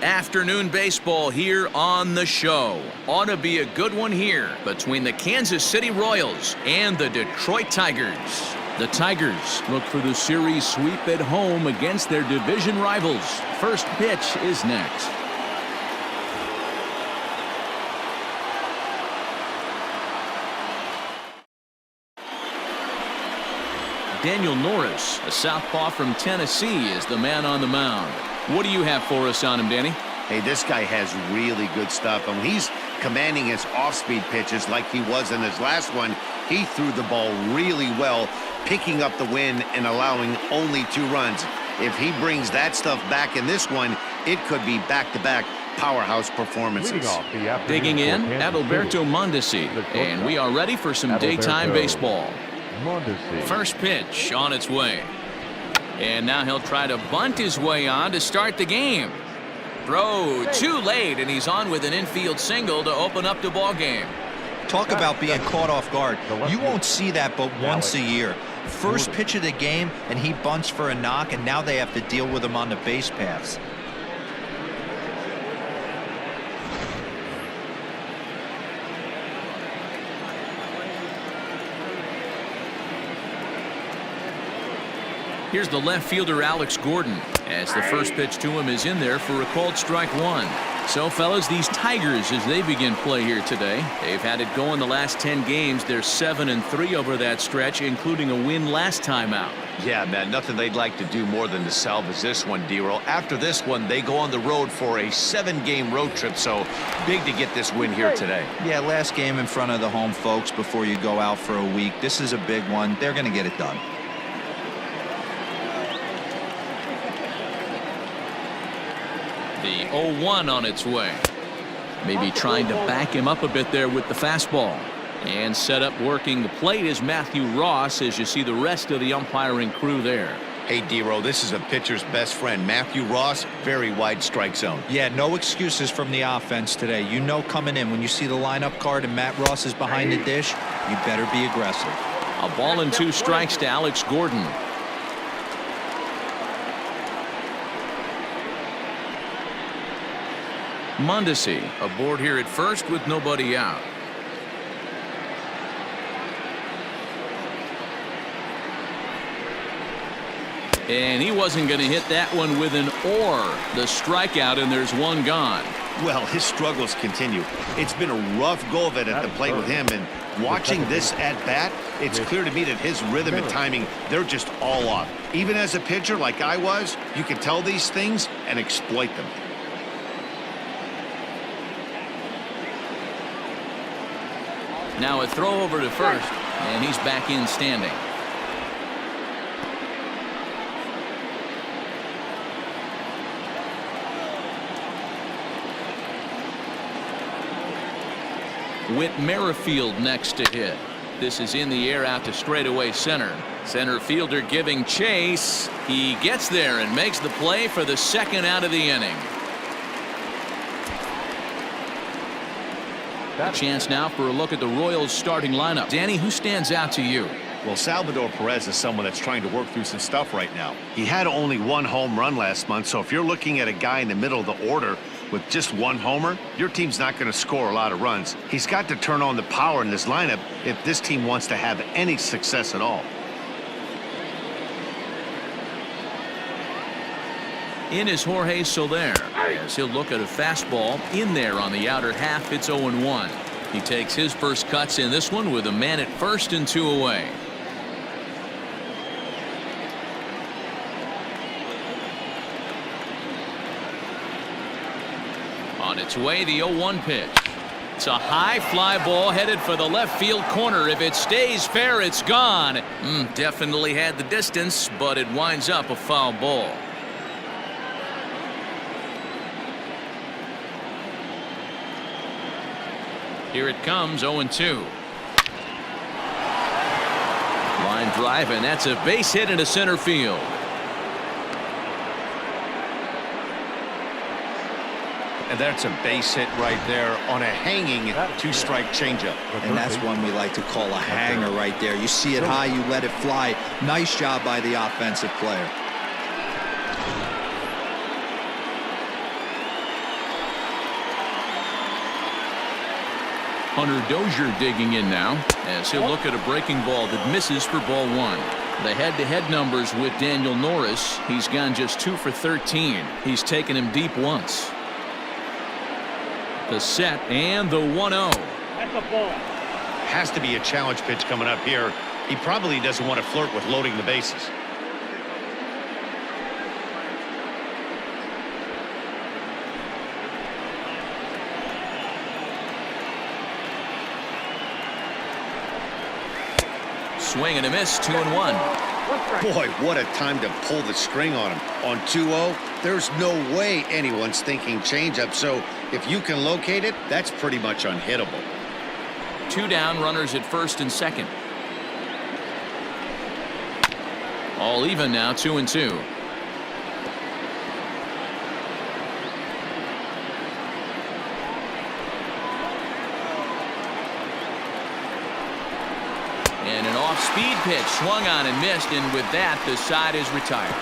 Afternoon baseball here on the show. Ought to be a good one here between the Kansas City Royals and the Detroit Tigers. The Tigers look for the series sweep at home against their division rivals. First pitch is next. Daniel Norris, a southpaw from Tennessee, is the man on the mound. What do you have for us on him, Danny? Hey, this guy has really good stuff. And when he's commanding his off-speed pitches like he was in his last one, he threw the ball really well, picking up the win and allowing only 2 runs. If he brings that stuff back in this one, it could be back-to-back powerhouse performances. Digging in, Adalberto Mondesi, and we are ready for some daytime baseball. First pitch on its way. And now he'll try to bunt his way on to start the game. Throw too late, and he's on with an infield single to open up the ball game. Talk about being caught off guard. You won't see that but once a year. First pitch of the game, and he bunts for a knock, and now they have to deal with him on the base paths. Here's the left fielder, Alex Gordon, as the first pitch to him is in there for a called strike 1. So, fellas, these Tigers, as they begin play here today, they've had it going the last 10 games. They're 7-3 over that stretch, including a win last time out. Yeah, man, nothing they'd like to do more than to salvage this one, D-Roll. After this one, they go on the road for a 7-game road trip, so big to get this win here today. Yeah, last game in front of the home folks before you go out for a week. This is a big one. They're going to get it done. The 0-1 on its way. Maybe trying to back him up a bit there with the fastball. And set up working the plate is Matthew Ross, as you see the rest of the umpiring crew there. Hey, D-Roll, this is a pitcher's best friend. Matthew Ross, very wide strike zone. Yeah, no excuses from the offense today. You know coming in when you see the lineup card and Matt Ross is behind the dish, you better be aggressive. A ball and 2 strikes to Alex Gordon. Mondesi aboard here at first with nobody out. And he wasn't going to hit that one with an or. The strikeout, and there's 1 gone. Well, his struggles continue. It's been a rough go of it at the plate with him, and watching this at bat, it's clear to me that his rhythm and timing, they're just all off. Even as a pitcher like I was, you can tell these things and exploit them. Now a throw over to first, and he's back in standing. Whit Merrifield next to hit. This is in the air out to straightaway center. Center fielder giving chase. He gets there and makes the play for the 2nd out of the inning. A chance now for a look at the Royals starting lineup. Danny, who stands out to you? Well, Salvador Perez is someone that's trying to work through some stuff right now. He had only 1 home run last month, so if you're looking at a guy in the middle of the order with just 1 homer, your team's not going to score a lot of runs. He's got to turn on the power in this lineup if this team wants to have any success at all. In is Jorge Soler, as he'll look at a fastball in there on the outer half. It's 0-1. He takes his first cuts in this one with a man at first and 2 away. On its way, the 0-1 pitch. It's a high fly ball headed for the left field corner. If it stays fair, it's gone. Definitely had the distance, but it winds up a foul ball. Here it comes, 0-2. Line drive, and that's a base hit into center field. And that's a base hit right there on a hanging 2-strike changeup. And that's one we like to call a hanger right there. You see it high, you let it fly. Nice job by the offensive player. Hunter Dozier digging in now as he'll look at a breaking ball that misses for ball 1. The head-to-head numbers with Daniel Norris, he's gone just 2 for 13. He's taken him deep once. The set and the 1-0. That's a ball. Has to be a challenge pitch coming up here. He probably doesn't want to flirt with loading the bases. Swing and a miss, 2-1. Boy, what a time to pull the string on him. On 2-0, there's no way anyone's thinking changeup. So if you can locate it, that's pretty much unhittable. 2 down, runners at first and second. All even now, 2-2. And an off-speed pitch swung on and missed, and with that the side is retired.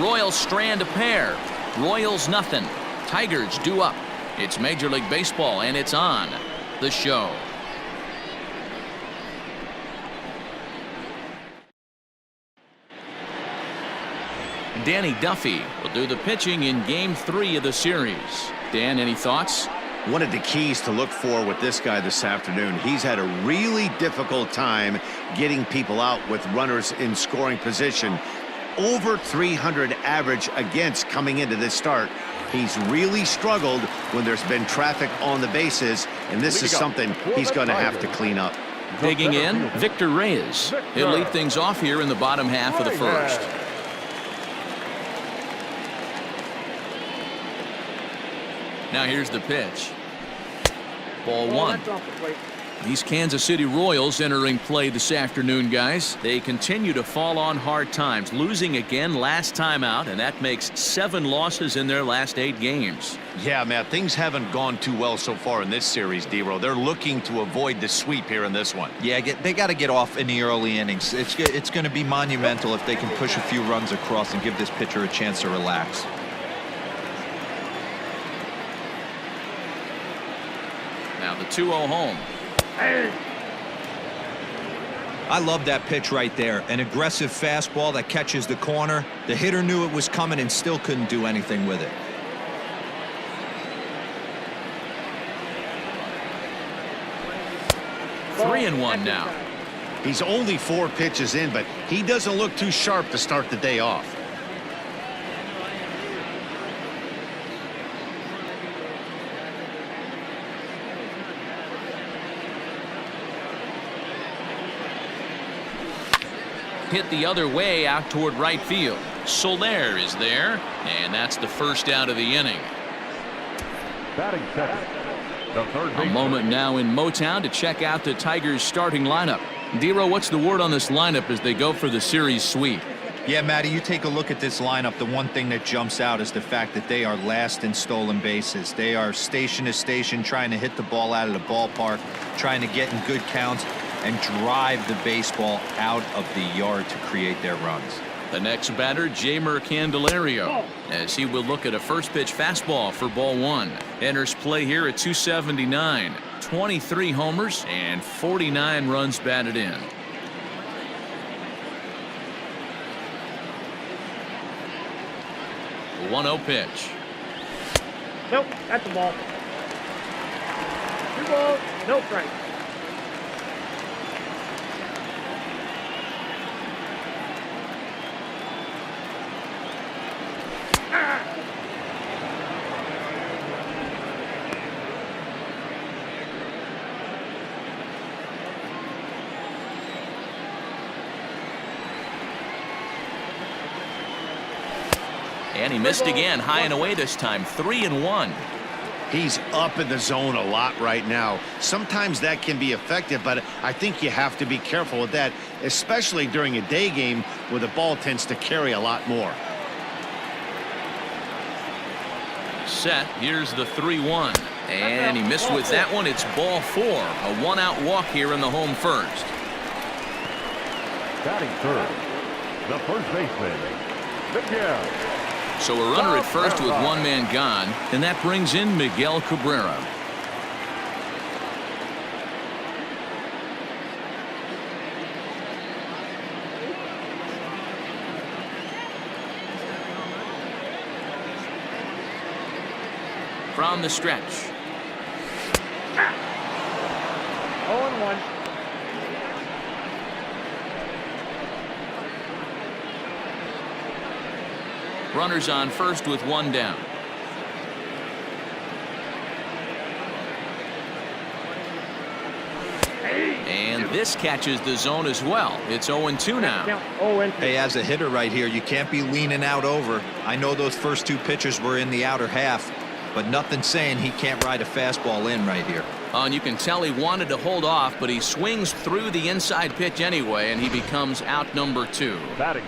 Royals strand a pair. Royals nothing. Tigers due up. It's Major League Baseball, and it's on the show. Danny Duffy will do the pitching in Game 3 of the series. Dan, any thoughts? One of the keys to look for with this guy this afternoon, he's had a really difficult time getting people out with runners in scoring position. Over 300 average against coming into this start. He's really struggled when there's been traffic on the bases, and this is something he's going to have to clean up. Digging in, Victor Reyes. He'll lead things off here in the bottom half of the first. Now here's the pitch. Ball 1. These Kansas City Royals entering play this afternoon, guys. They continue to fall on hard times, losing again last time out, and that makes 7 losses in their last 8 games. Yeah, Matt, things haven't gone too well so far in this series, D-Row. They're looking to avoid the sweep here in this one. Yeah, they got to get off in the early innings. It's going to be monumental if they can push a few runs across and give this pitcher a chance to relax. Now the 2-0 home. I love that pitch right there. An aggressive fastball that catches the corner. The hitter knew it was coming and still couldn't do anything with it. Three and one now. He's only 4 pitches in, but he doesn't look too sharp to start the day off. Hit the other way out toward right field. Soler is there, and that's the first out of the inning. Batting second, the third A moment now in Motown to check out the Tigers starting lineup. D-Row, what's the word on this lineup as they go for the series sweep? Yeah, Matty, you take a look at this lineup. The one thing that jumps out is the fact that they are last in stolen bases. They are station to station trying to hit the ball out of the ballpark, trying to get in good counts and drive the baseball out of the yard to create their runs. The next batter, Jeimer Candelario, as he will look at a first pitch fastball for ball 1. Enters play here at 279. 23 homers and 49 runs batted in. The 1-0 pitch. Nope, that's a ball. 2 balls, no strikes. And he missed again, high and away this time. 3-1. He's up in the zone a lot right now. Sometimes that can be effective, but I think you have to be careful with that, especially during a day game where the ball tends to carry a lot more. Set. Here's the 3-1. And he missed with that one. It's ball 4. A 1-out walk here in the home first. Batting third, the first baseman, Miguel. So a runner at first with 1 man gone, and that brings in Miguel Cabrera. on the stretch. 0-1. Runners on first with one down. And this catches the zone as well. It's 0-2 now. Hey, as a hitter right here, you can't be leaning out over. I know those first two pitches were in the outer half, but nothing saying he can't ride a fastball in right here. And you can tell he wanted to hold off, but he swings through the inside pitch anyway, and he becomes out number 2.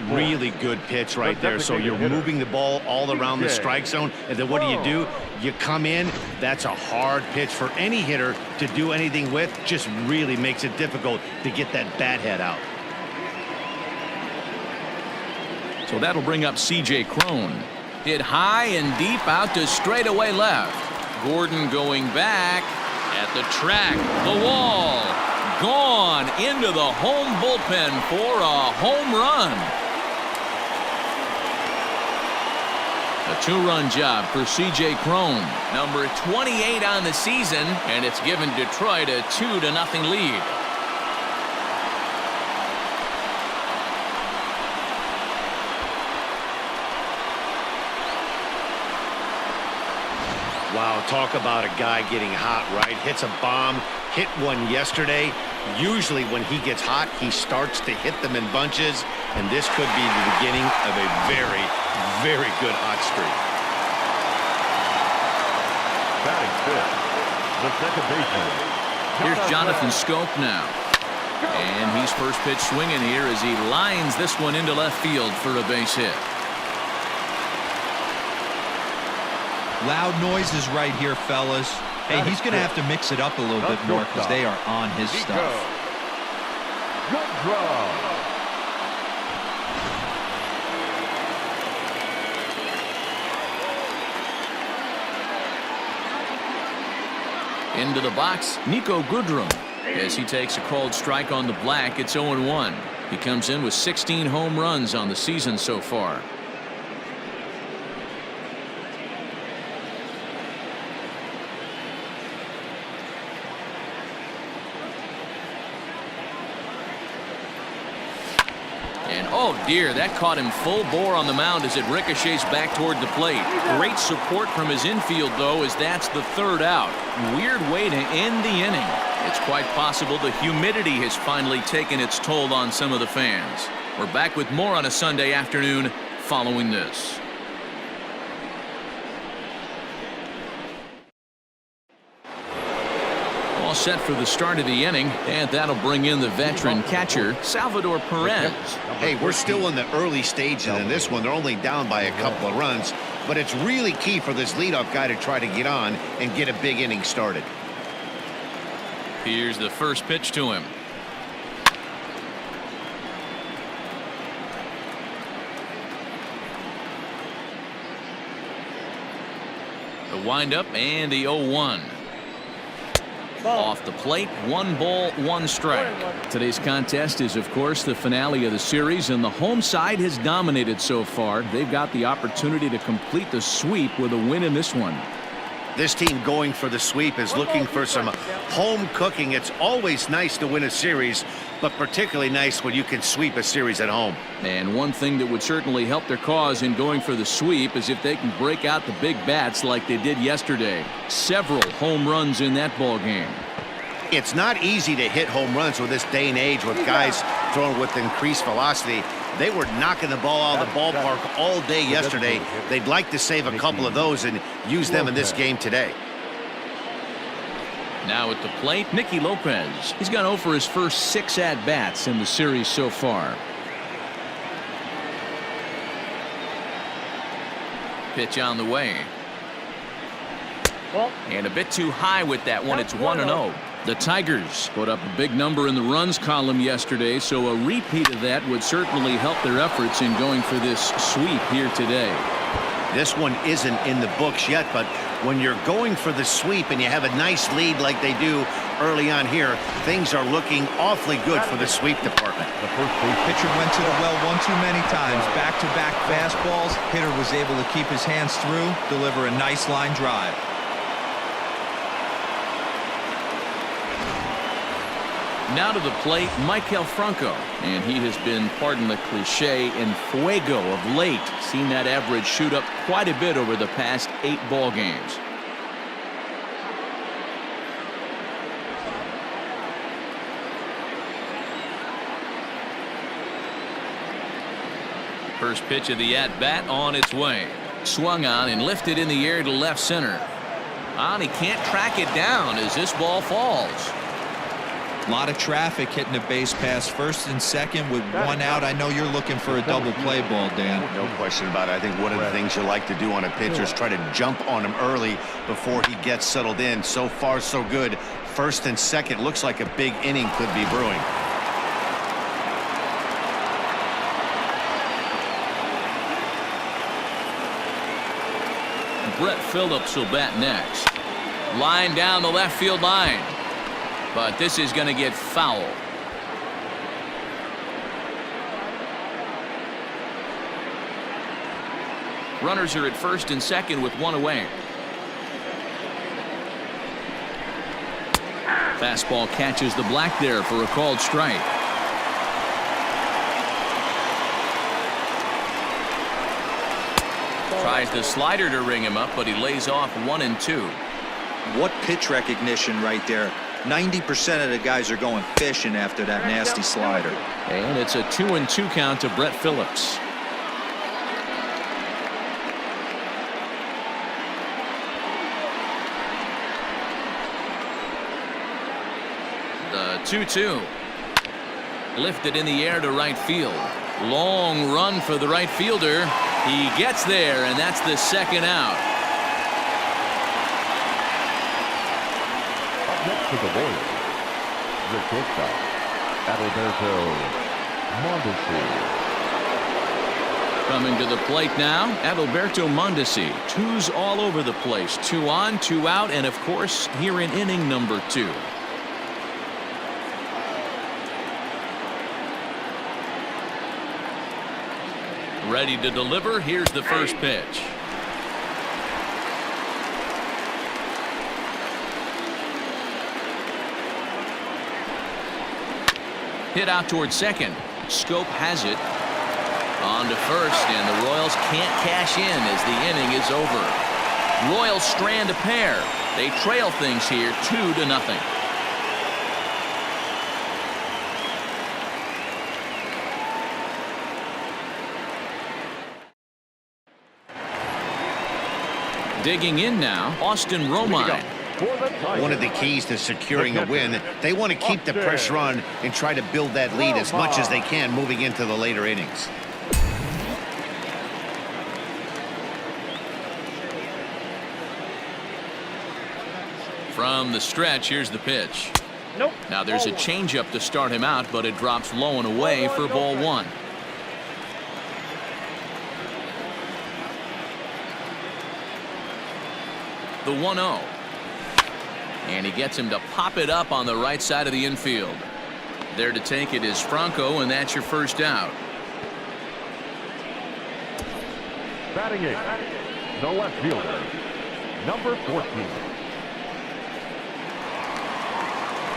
Really good pitch right there. So you're moving the ball all around the strike zone, and then what do? You come in. That's a hard pitch for any hitter to do anything with. Just really makes it difficult to get that bat head out. So that'll bring up C.J. Cron. Hit high and deep out to straightaway left. Gordon going back at the track. The wall. Gone into the home bullpen for a home run. A 2-run job for C.J. Cron. Number 28 on the season, and it's given Detroit a 2-0 lead. Wow, talk about a guy getting hot, right? Hits a bomb, hit one yesterday. Usually when he gets hot, he starts to hit them in bunches, and this could be the beginning of a very, very good hot streak. Batting fifth, the second baseman. Here's Jonathan Schoop now. And he's first pitch swinging here as he lines this one into left field for a base hit. Loud noises right here, fellas. Hey, he's going to have to mix it up a little bit more because they are on his stuff. Goodrum. Into the box, Niko Goodrum. As he takes a called strike on the black, it's 0-1. He comes in with 16 home runs on the season so far. Oh dear, that caught him full bore on the mound as it ricochets back toward the plate. Great support from his infield though, as that's the 3rd out. Weird way to end the inning. It's quite possible the humidity has finally taken its toll on some of the fans. We're back with more on a Sunday afternoon following this. All set for the start of the inning, and that'll bring in the veteran catcher, Salvador Perez. Hey, we're still in the early stages in this one. They're only down by a couple of runs, but it's really key for this leadoff guy to try to get on and get a big inning started. Here's the first pitch to him. The windup and the 0-1. Off the plate, 1 ball, 1 strike. Today's contest is, of course, the finale of the series, and the home side has dominated so far. They've got the opportunity to complete the sweep with a win in this one. This team going for the sweep is looking for some home cooking. It's always nice to win a series, but particularly nice when you can sweep a series at home. And one thing that would certainly help their cause in going for the sweep is if they can break out the big bats like they did yesterday. Several home runs in that ball game. It's not easy to hit home runs with this day and age with guys throwing with increased velocity. They were knocking the ball out of the ballpark all day yesterday. They'd like to save a couple of those and use them in this game today. Now at the plate, Nicky Lopez. He's gone over his first 6 at-bats in the series so far. Pitch on the way. And a bit too high with that one. It's 1-0. The Tigers put up a big number in the runs column yesterday, so a repeat of that would certainly help their efforts in going for this sweep here today. This one isn't in the books yet, but when you're going for the sweep and you have a nice lead like they do early on here, things are looking awfully good for the sweep department. The first pitcher went to the well one too many times. Back-to-back fastballs. Hitter was able to keep his hands through, deliver a nice line drive. Now to the plate, Maikel Franco, and he has been, pardon the cliche, in fuego of late. Seen that average shoot up quite a bit over the past 8 ball games. First pitch of the at-bat on its way. Swung on and lifted in the air to left center. And he can't track it down as this ball falls. A lot of traffic hitting the base pass first and second with 1 out. I know you're looking for a double play ball, Dan. No question about it. I think one of the things you like to do on a pitcher is try to jump on him early before he gets settled in. So far, so good. First and second looks like a big inning could be brewing. Brett Phillips will bat next. Line down the left field line. But this is going to get foul. Runners are at first and second with 1 away. Fastball catches the black there for a called strike. Tries the slider to ring him up, but he lays off 1 and 2. What pitch recognition right there. 90% of the guys are going fishing after that nasty slider. And it's a 2-2 count to Brett Phillips. The 2-2. Lifted in the air to right field. Long run for the right fielder. He gets there, and that's the second out. Up next to the Royals, the shortstop, Adalberto Mondesi. Coming to the plate now, Adalberto Mondesi. 2s all over the place. 2 on, 2 out, and of course, here in inning number 2. Ready to deliver. Here's the first pitch. Hit out towards second. Schoop has it. On to first, and the Royals can't cash in as the inning is over. Royals strand a pair. They trail things here 2-0. Digging in now, Austin Romine. One of the keys to securing a win, they want to keep the pressure on and try to build that lead as much as they can moving into the later innings. From the stretch, here's the pitch. Nope. Now there's a changeup to start him out, but it drops low and away for ball 1. The 1-0. And he gets him to pop it up on the right side of the infield. There to take it is Franco, and that's your first out. Batting 8, the left fielder, number 14.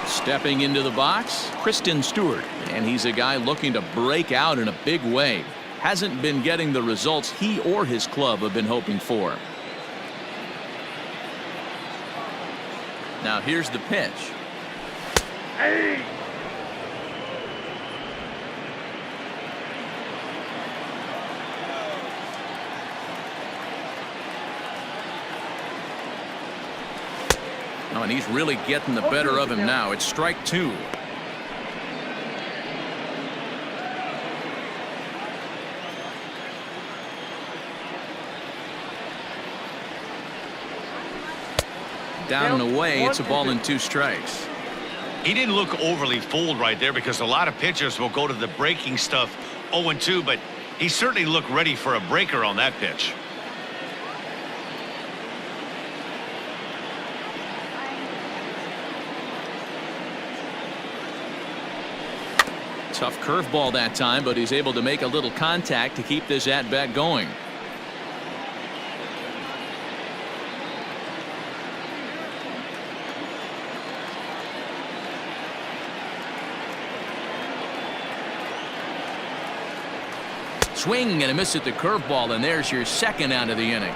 Stepping into the box, Christin Stewart. And he's a guy looking to break out in a big way. Hasn't been getting the results he or his club have been hoping for. Now here's the pitch. Hey! Oh, and he's really getting the better of him now. It's strike 2. Down and away, it's a ball and 2 strikes. He didn't look overly fooled right there because a lot of pitchers will go to the breaking stuff 0-2, but he certainly looked ready for a breaker on that pitch. Tough curveball that time, but he's able to make a little contact to keep this at-bat going. Swing and a miss at the curveball, and there's your second out of the inning.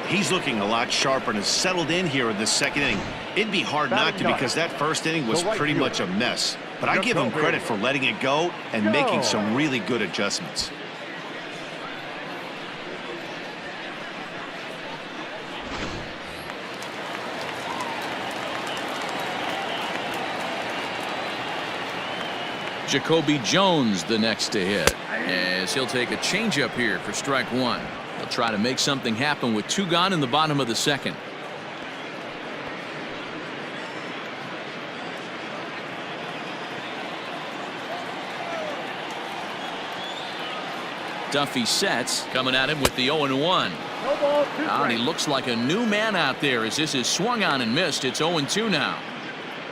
He's looking a lot sharper and has settled in here in the second inning. It'd be hard not to because that first inning was pretty much a mess. But I give him credit for letting it go and making some really good adjustments. JaCoby Jones the next to hit, as he'll take a changeup here for strike one. He'll try to make something happen with 2 gone in the bottom of the second. Duffy sets, coming at him with the 0-1. And he looks like a new man out there as this is swung on and missed. It's 0-2 now.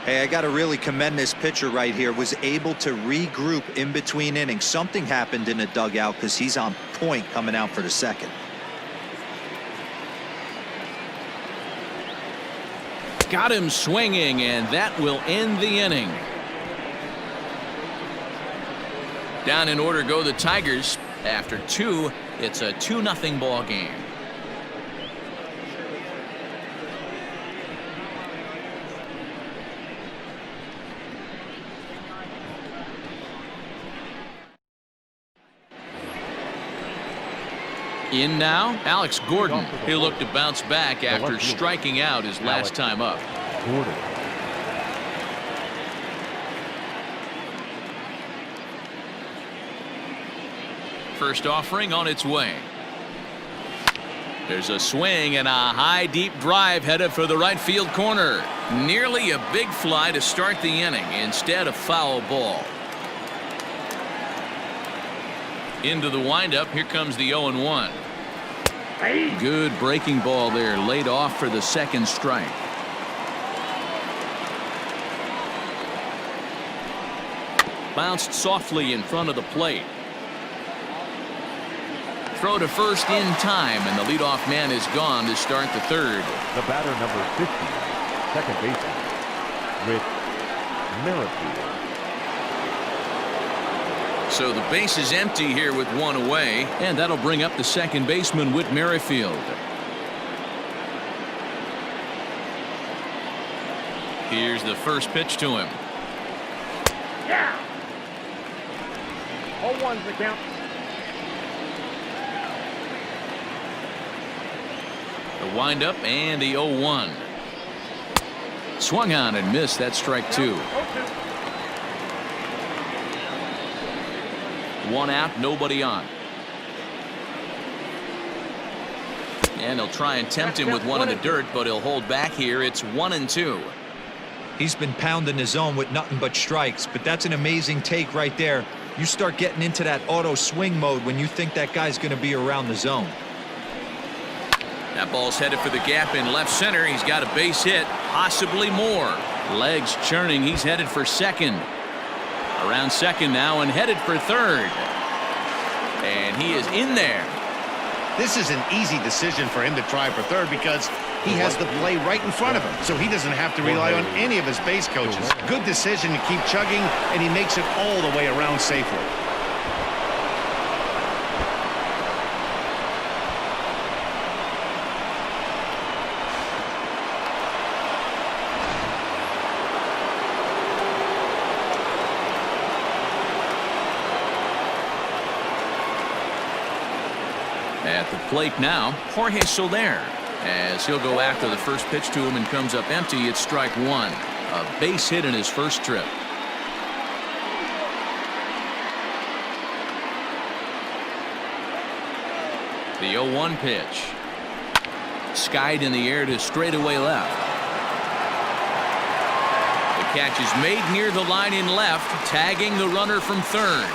Hey, I got to really commend this pitcher right here. Was able to regroup in between innings. Something happened in the dugout because he's on point coming out for the second. Got him swinging, and that will end the inning. Down in order go the Tigers. After 2, it's a 2-0 ball game. In now, Alex Gordon. He'll look to bounce back after striking out his last time up. First offering on its way. There's a swing and a high deep drive headed for the right field corner. Nearly a big fly to start the inning. Instead, a foul ball. Into the windup. Here comes the 0-1. Good breaking ball there, laid off for the second strike. Bounced softly in front of the plate. Throw to first in time, and the leadoff man is gone to start the third. The batter, number 50, second baseman, Whit Merrifield. So the base is empty here with 1 away, and that'll bring up the second baseman, Whit Merrifield. Here's the first pitch to him. Yeah. 0-1's the count. The windup and the 0-1. Swung on and missed. That strike 2. 1 out, nobody on. And he'll try and tempt him with one in the dirt, but he'll hold back here. It's 1-2. He's been pounding the zone with nothing but strikes, but that's an amazing take right there. You start getting into that auto swing mode when you think that guy's going to be around the zone. That ball's headed for the gap in left center. He's got a base hit, possibly more. Legs churning. He's headed for second. Around second now and headed for third. And he is in there. This is an easy decision for him to try for third because he has the play right in front of him, so he doesn't have to rely on any of his base coaches. Good decision to keep chugging, and he makes it all the way around safely. At the plate now, Jorge Soler, as he'll go after the first pitch to him and comes up empty. It's strike 1. A base hit in his first trip. The 0-1 pitch. Skied in the air to straightaway left. The catch is made near the line in left, tagging the runner from third.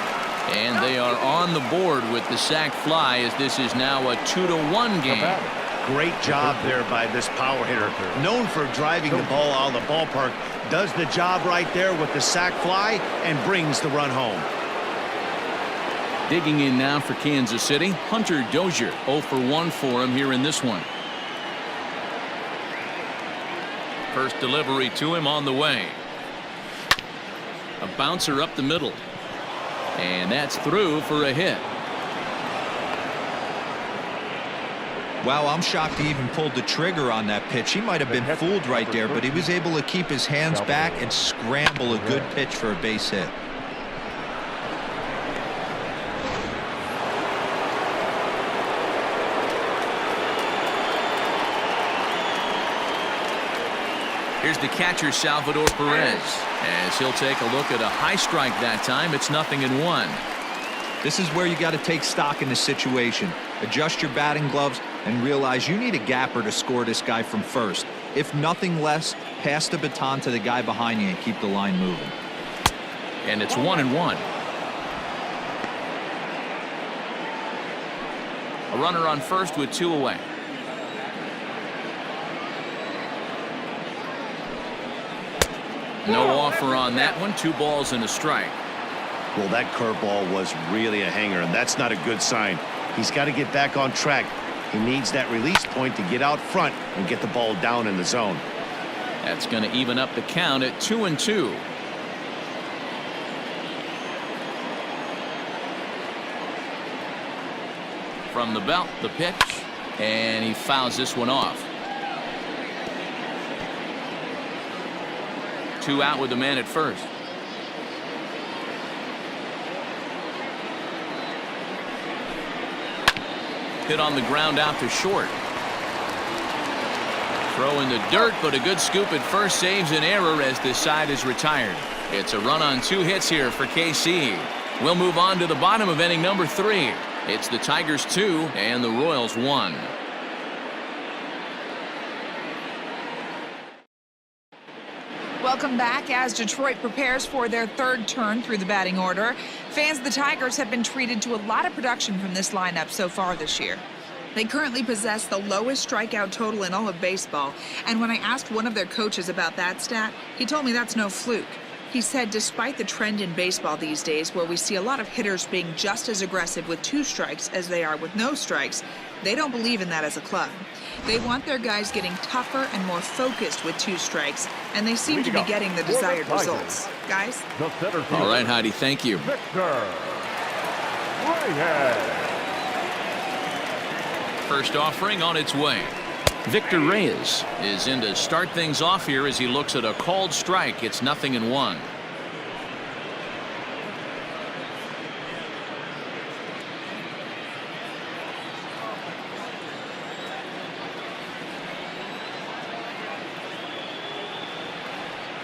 And they are on the board with the sac fly as this is now a 2-1 game. Great job there by this power hitter. Known for driving the ball out of the ballpark. Does the job right there with the sac fly and brings the run home. Digging in now for Kansas City, Hunter Dozier. 0 for 1 for him here in this one. First delivery to him on the way. A bouncer up the middle. And that's through for a hit. Wow, I'm shocked he even pulled the trigger on that pitch. He might have been fooled right there, but he was able to keep his hands back and scramble a good pitch for a base hit. Here's the catcher, Salvador Perez, as he'll take a look at a high strike that time. It's 0-1. This is where you got to take stock in the situation. Adjust your batting gloves and realize you need a gapper to score this guy from first. If nothing less, pass the baton to the guy behind you and keep the line moving. And it's 1-1. A runner on first with 2 away. No offer on that one. 2 balls and a strike. Well, that curveball was really a hanger, and that's not a good sign. He's got to get back on track. He needs that release point to get out front and get the ball down in the zone. That's going to even up the count at 2-2. From the belt, the pitch, and he fouls this one off. 2 out with the man at first. Hit on the ground out to short. Throw in the dirt, but a good scoop at first saves an error as this side is retired. It's a run on 2 hits here for KC. We'll move on to the bottom of inning number 3. It's the Tigers 2 and the Royals 1. Welcome back as Detroit prepares for their 3rd turn through the batting order. Fans of the Tigers have been treated to a lot of production from this lineup so far this year. They currently possess the lowest strikeout total in all of baseball, and when I asked one of their coaches about that stat, he told me that's no fluke. He said despite the trend in baseball these days where we see a lot of hitters being just as aggressive with 2 strikes as they are with no strikes, they don't believe in that as a club. They want their guys getting tougher and more focused with 2 strikes, and they seem to be getting the desired results. Guys? All right, Heidi, thank you. Victor Reyes. First offering on its way. Victor Reyes is in to start things off here as he looks at a called strike. It's 0-1.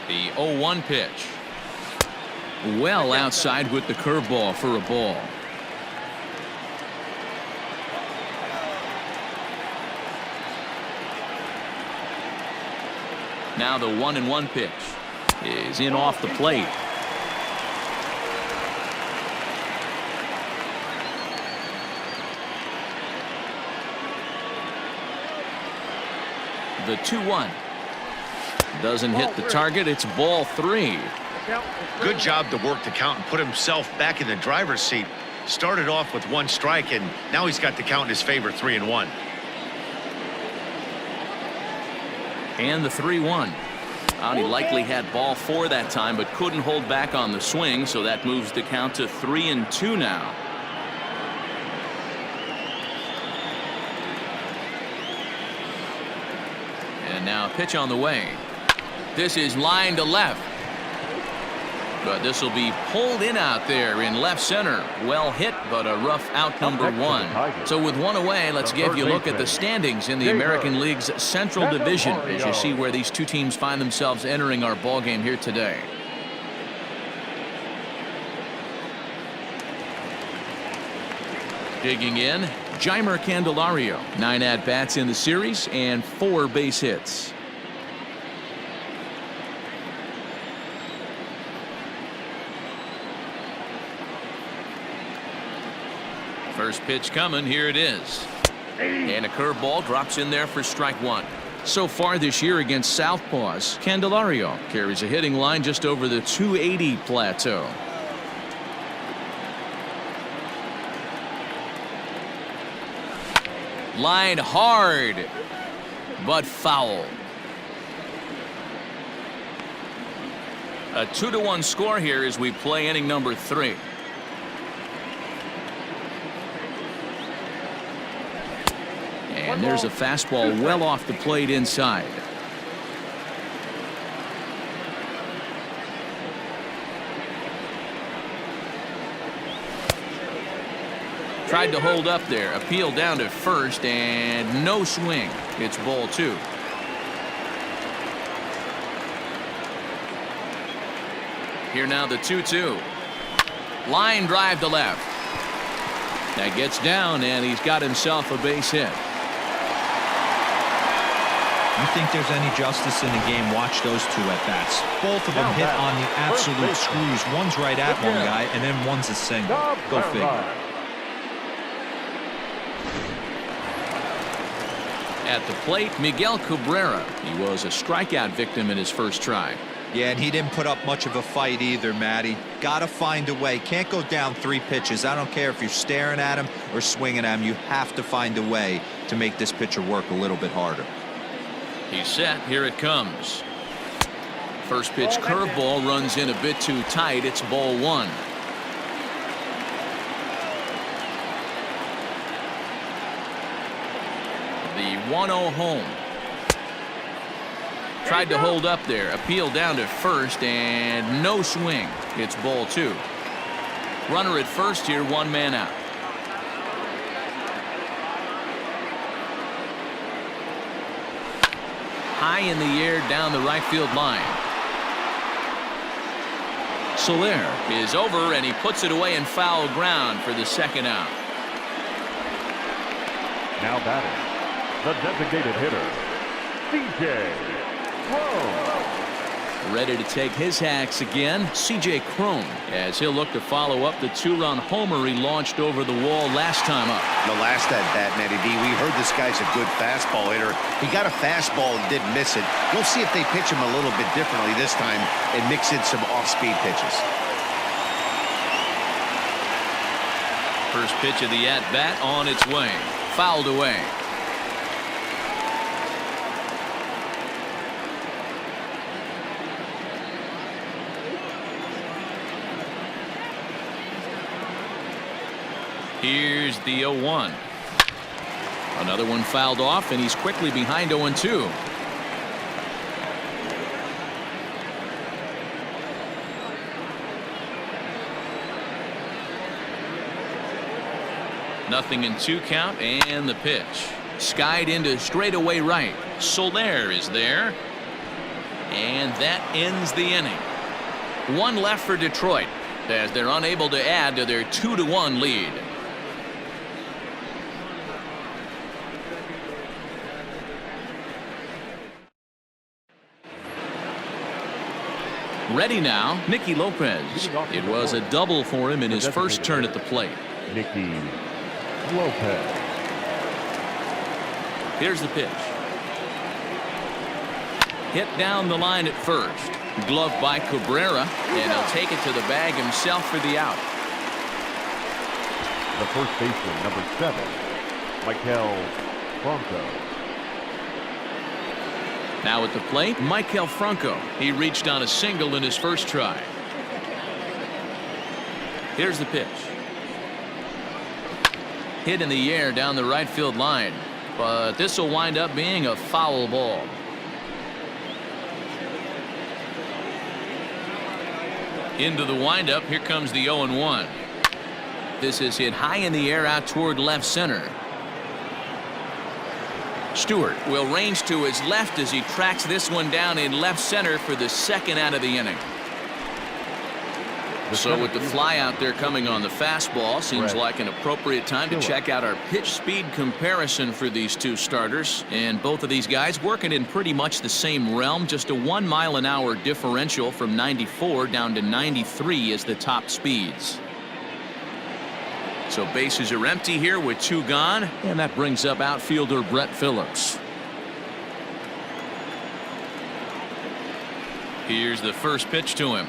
The 0-1 pitch. Well outside with the curveball for a ball. Now the 1-1 pitch is in off the plate. The 2-1 doesn't hit the target. It's ball 3. Good job to work the count and put himself back in the driver's seat. Started off with 1 strike, and now he's got the count in his favor, 3-1. And the 3-1. He likely had ball 4 that time, but couldn't hold back on the swing, so that moves the count to 3-2 now. And now a pitch on the way. This is line to left. But this will be pulled in out there in left center. Well hit, but a rough out number 1. So with 1 away, let's give you a look at the standings in the American League's Central Division as you see where these 2 teams find themselves entering our ball game here today. Digging in, Jeimer Candelario. 9 at-bats in the series and 4 base hits. First pitch coming. Here it is. And a curveball drops in there for strike 1. So far this year against Southpaws, Candelario carries a hitting line just over the 280 plateau. Line hard, but foul. A 2-1 score here as we play inning number 3. And there's a fastball well off the plate inside. Tried to hold up there. Appeal down to first and no swing. It's ball 2. Here now the 2-2. Line drive to left. That gets down and he's got himself a base hit. You think there's any justice in the game? Watch those 2 at-bats. Both of them hit on the absolute screws. One's right at one guy and then one's a single. Go figure. At the plate, Miguel Cabrera. He was a strikeout victim in his first try. Yeah, and he didn't put up much of a fight either, Matty. Gotta find a way. Can't go down 3 pitches. I don't care if you're staring at him or swinging at him. You have to find a way to make this pitcher work a little bit harder. He's set. Here it comes. First pitch curveball runs in a bit too tight. It's ball 1. The 1-0 home. Tried to hold up there. Appeal down to first and no swing. It's ball 2. Runner at first here, 1 man out. High in the air down the right field line. Soler is over and he puts it away in foul ground for the 2nd out. Now batting, the designated hitter, C.J. Cron. Ready to take his hacks again, C.J. Cron, as he'll look to follow up the 2-run homer he launched over the wall last time up. The last at bat, Matty D, we heard this guy's a good fastball hitter. He got a fastball and didn't miss it. We'll see if they pitch him a little bit differently this time and mix in some off-speed pitches. First pitch of the at-bat on its way. Fouled away. Here's the 0-1. Another one fouled off, and he's quickly behind 0-2. Nothing in 2 count, and the pitch. Skied into straightaway right. Soler is there. And that ends the inning. 1 left for Detroit as they're unable to add to their 2-1 lead. Ready now, Nicky Lopez. It was a double for him in his first turn at the plate. Nicky Lopez. Here's the pitch. Hit down the line at first. Gloved by Cabrera, and he'll take it to the bag himself for the out. The first baseman, number 7, Maikel Franco. Now at the plate, Maikel Franco. He reached on a single in his first try. Here's the pitch. Hit in the air down the right field line, but this will wind up being a foul ball. Into the windup. Here comes the 0-1. This is hit high in the air out toward left center. Stewart will range to his left as he tracks this one down in left center for the 2nd out of the inning. So with the fly out there coming on the fastball, seems like an appropriate time to check out our pitch speed comparison for these 2 starters. And both of these guys working in pretty much the same realm. Just a 1 mile an hour differential from 94 down to 93 is the top speeds. So bases are empty here with 2 gone, and that brings up outfielder Brett Phillips. Here's the first pitch to him.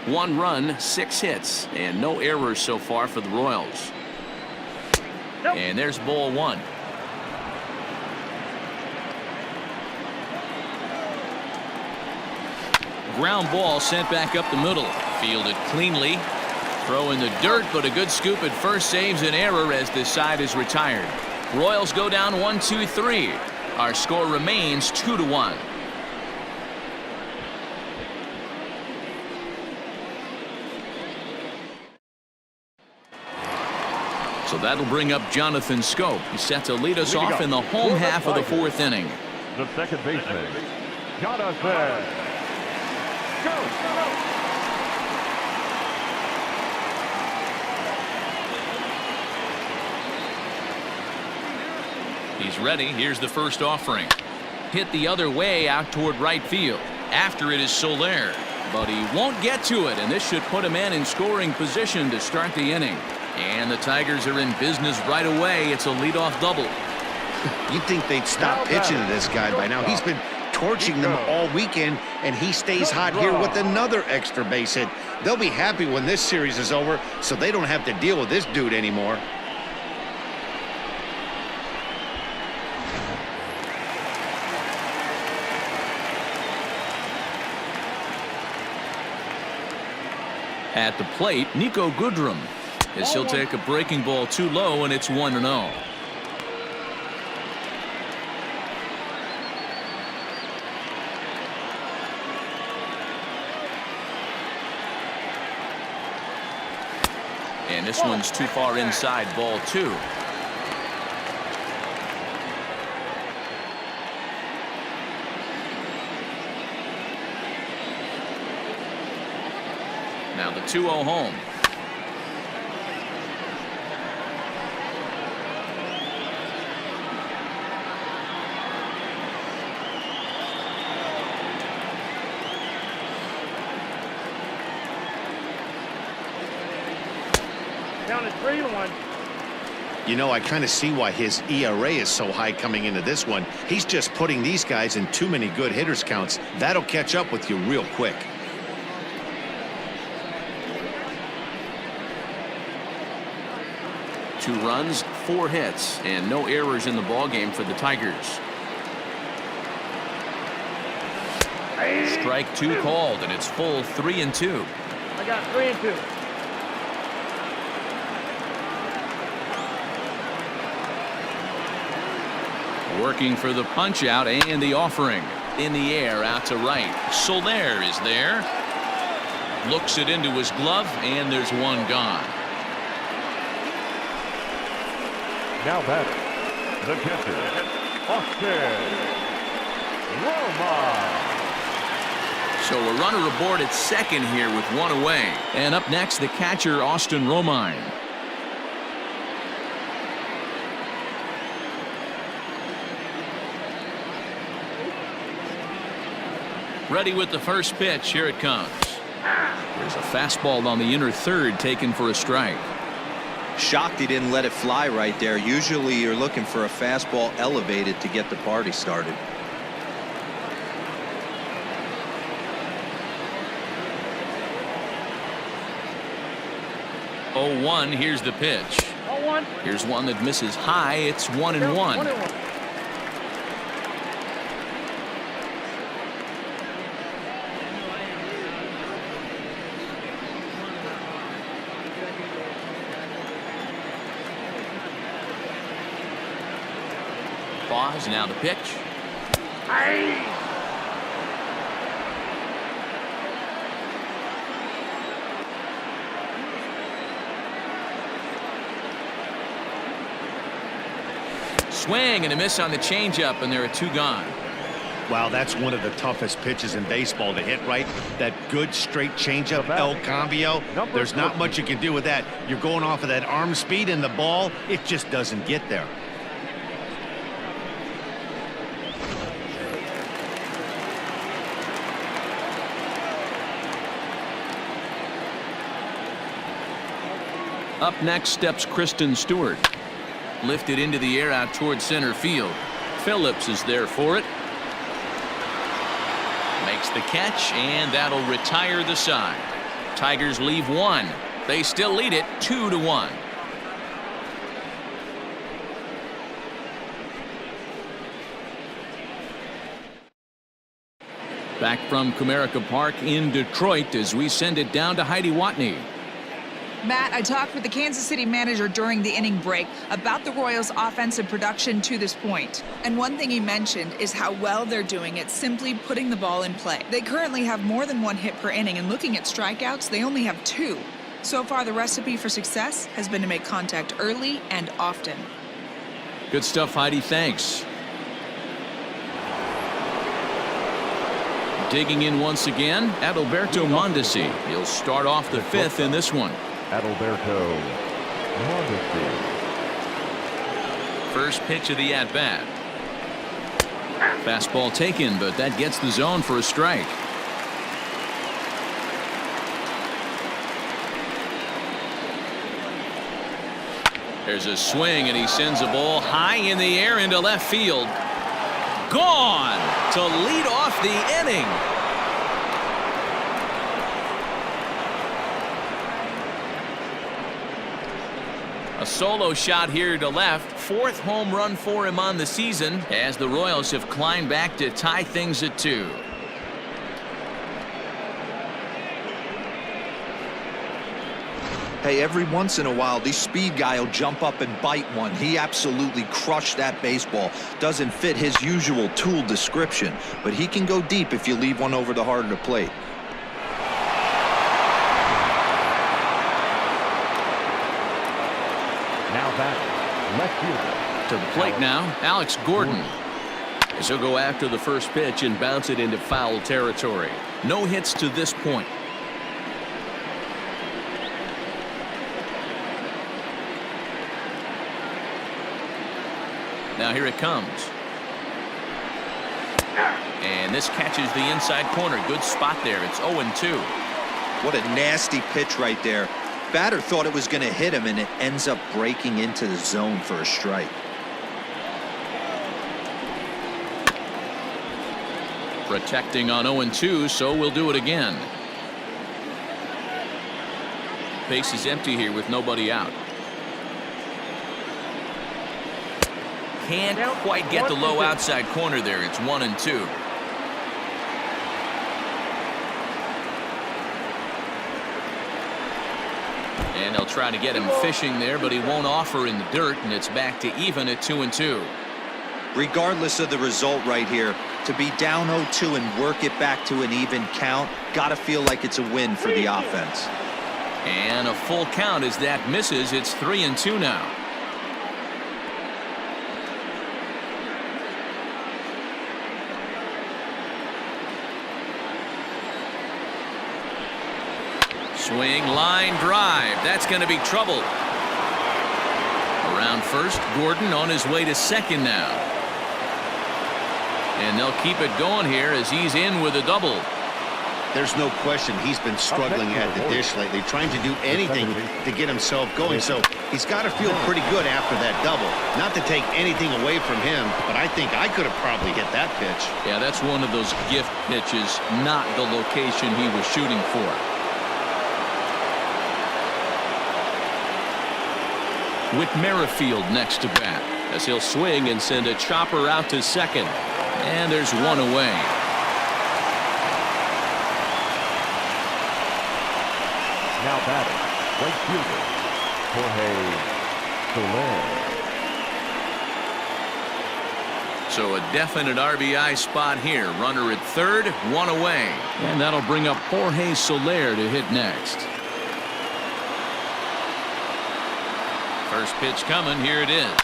One run, 6 hits, and no errors so far for the Royals. And there's ball 1. Ground ball sent back up the middle. Fielded cleanly. Throw in the dirt, but a good scoop at first saves an error as this side is retired. Royals go down 1-2-3. Our score remains 2-1. So that'll bring up Jonathan Schoop. He's set to lead us off in the home half of the fourth inning. The second baseman, Jonathan Schoop. He's ready. Here's the first offering. Hit the other way out toward right field. After it is Soler, but he won't get to it, and this should put a man in scoring position to start the inning. And the Tigers are in business right away. It's a leadoff double. You'd think they'd stop pitching to this guy by now. He's been torching them all weekend, and he stays hot here with another extra base hit. They'll be happy when this series is over, so they don't have to deal with this dude anymore. At the plate, Niko Goodrum, as he'll take a breaking ball too low, and it's 1-0. And this one's too far inside, ball 2. Now the 2-0 home. Down at 3-1. You know, I kind of see why his ERA is so high coming into this one. He's just putting these guys in too many good hitters counts. That'll catch up with you real quick. Two runs, 4 hits, and no errors in the ballgame for the Tigers. Strike 2 called, and it's full 3-2. I got 3-2. Working for the punch out and the offering. In the air out to right. Soler is there. Looks it into his glove, and there's one gone. Now batting, the catcher, Romine. So a runner aboard at second here with 1 away. And up next, the catcher, Romine. Ready with the first pitch. Here it comes. There's a fastball on the inner third taken for a strike. Shocked he didn't let it fly right there. Usually you're looking for a fastball elevated to get the party started. Oh, 1. Here's the pitch. 0-1. Here's one that misses high. It's 1-1. Pause. Now the pitch. Swing and a miss on the changeup, and there are 2 gone. Wow, that's one of the toughest pitches in baseball to hit right. That good straight changeup, El Cambio. There's not much you can do with that. You're going off of that arm speed, and the ball, it just doesn't get there. Up next steps Christin Stewart. Lifted into the air out towards center field. Phillips is there for it. Makes the catch, and that'll retire the side. Tigers leave 1. They still lead it 2-1. Back from Comerica Park in Detroit as we send it down to Heidi Watney. Matt, I talked with the Kansas City manager during the inning break about the Royals' offensive production to this point. And one thing he mentioned is how well they're doing at simply putting the ball in play. They currently have more than 1 hit per inning, and looking at strikeouts, they only have 2. So far, the recipe for success has been to make contact early and often. Good stuff, Heidi. Thanks. Digging in once again, Adalberto Mondesi. He'll start off the 5th in this one. Adalberto Mondesi. First pitch of the at-bat. Fastball taken, but that gets the zone for a strike. There's a swing, and he sends a ball high in the air into left field. Gone to lead off the inning. A solo shot here to left. 4th home run for him on the season as the Royals have climbed back to tie things at 2. Hey, every once in a while, the speed guy will jump up and bite one. He absolutely crushed that baseball. Doesn't fit his usual tool description, but he can go deep if you leave one over the heart of the plate. Now back, left fielder. To the plate now, Alex Gordon. As he'll go after the first pitch and bounce it into foul territory. No hits to this point. Now here it comes. And this catches the inside corner. Good spot there. It's 0-2. What a nasty pitch right there. Batter thought it was going to hit him, and it ends up breaking into the zone for a strike. Protecting on 0-2, so we'll do it again. Base is empty here with nobody out. Can't quite get the low outside corner there. It's 1-2. And they'll try to get him fishing there, but he won't offer in the dirt, and it's back to even at 2-2. Regardless of the result right here, to be down 0-2 and work it back to an even count, gotta feel like it's a win for the offense. And a full count as that misses. It's 3-2 now. Swing, line drive. That's going to be trouble. Around first, Gordon on his way to second now. And they'll keep it going here as he's in with a double. There's no question he's been struggling at the dish lately, trying to do anything to get himself going. So he's got to feel pretty good after that double. Not to take anything away from him, but I think I could have probably hit that pitch. Yeah, that's one of those gift pitches, not the location he was shooting for. Whit Merrifield next to bat as he'll swing and send a chopper out to second. And there's one away. Now batting, right fielder, Jorge Soler. So a definite RBI spot here. Runner at third, one away. And that'll bring up Jorge Soler to hit next. First pitch coming. Here it is.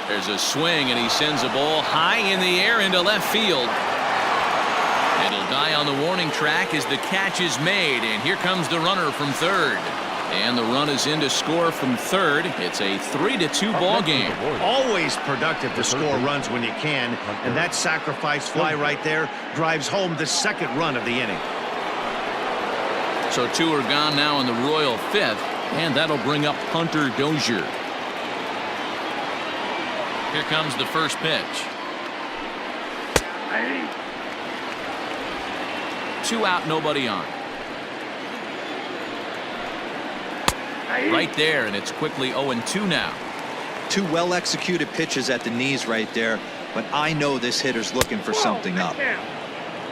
There's a swing, and he sends a ball high in the air into left field. It'll die on the warning track as the catch is made, and here comes the runner from third. And the run is in to score from third. It's a 3-2 ball game. Always productive to score runs when you can, and that sacrifice fly right there drives home the second run of the inning. So 2 are gone now in the Royal 5th, and that'll bring up Hunter Dozier. Here comes the first pitch. 2 out, nobody on. Right there, and it's quickly 0-2 now. 2 well-executed pitches at the knees right there, but I know this hitter's looking for something up.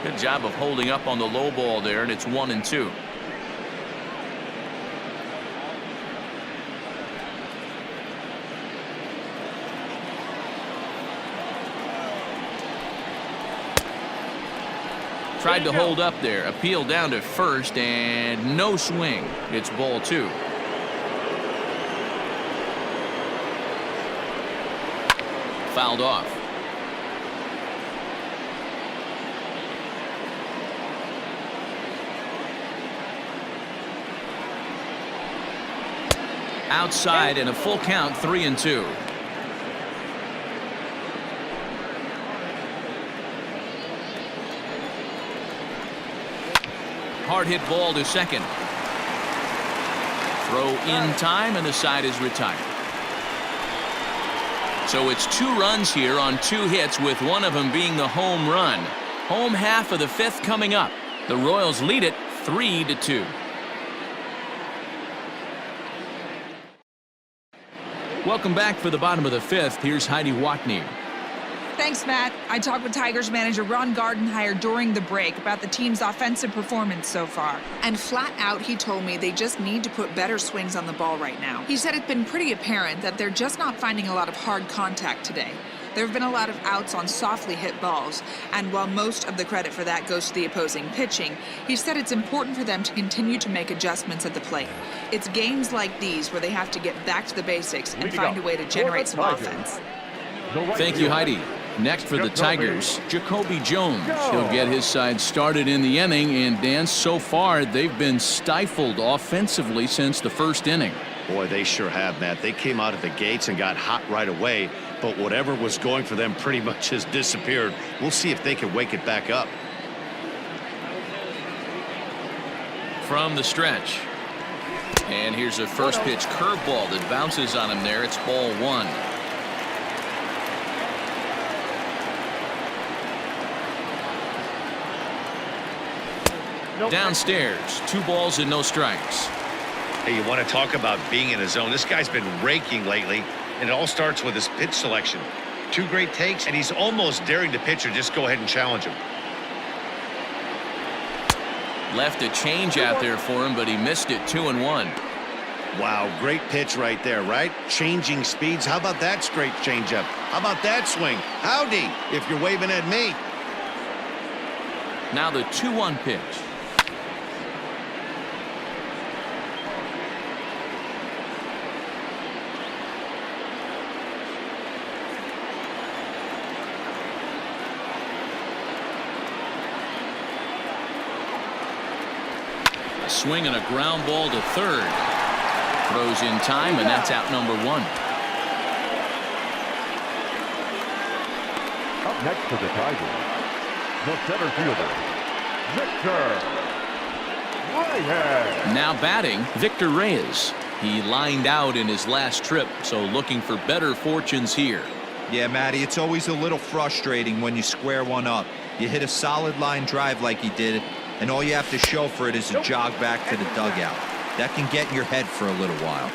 Good job of holding up on the low ball there, and it's 1-2. Tried to hold up there. Appeal down to first, and no swing. It's ball 2. Fouled off. Outside and a full count, 3-2. Hard hit ball to second. Throw in time, and the side is retired. So it's 2 runs here on 2 hits, with one of them being the home run. Home half of the 5th coming up. The Royals lead it 3-2. Welcome back for the bottom of the 5th. Here's Heidi Watney. Thanks, Matt. I talked with Tigers manager Ron Gardenhire during the break about the team's offensive performance so far. And flat out, he told me they just need to put better swings on the ball right now. He said it's been pretty apparent that they're just not finding a lot of hard contact today. There have been a lot of outs on softly hit balls, and while most of the credit for that goes to the opposing pitching, he said it's important for them to continue to make adjustments at the plate. It's games like these where they have to get back to the basics and find a way to generate some offense. Thank you, Heidi. Next for the Tigers, JaCoby Jones. He'll get his side started in the inning, and Dan, so far they've been stifled offensively since the first inning. Boy, they sure have, Matt. They came out of the gates and got hot right away, but whatever was going for them pretty much has disappeared. We'll see if they can wake it back up. From the stretch. And here's a first pitch curveball that bounces on him there. It's ball 1. Downstairs, 2 balls and no strikes. Hey, you want to talk about being in a zone? This guy's been raking lately, and it all starts with his pitch selection. 2 great takes, and he's almost daring the pitcher just go ahead and challenge him. Left a change out there for him, but he missed it. 2-1. Wow, great pitch right there, right? Changing speeds. How about that straight changeup? How about that swing? Howdy, if you're waving at me. Now the 2-1 pitch. Swing and a ground ball to third. Throws in time, and that's out number 1. Up next for the Tigers, the center fielder, Victor Reyes. Now batting, Victor Reyes. He lined out in his last trip, so looking for better fortunes here. Yeah, Matty, it's always a little frustrating when you square one up. You hit a solid line drive like he did, and all you have to show for it is a jog back to the dugout. That can get in your head for a little while.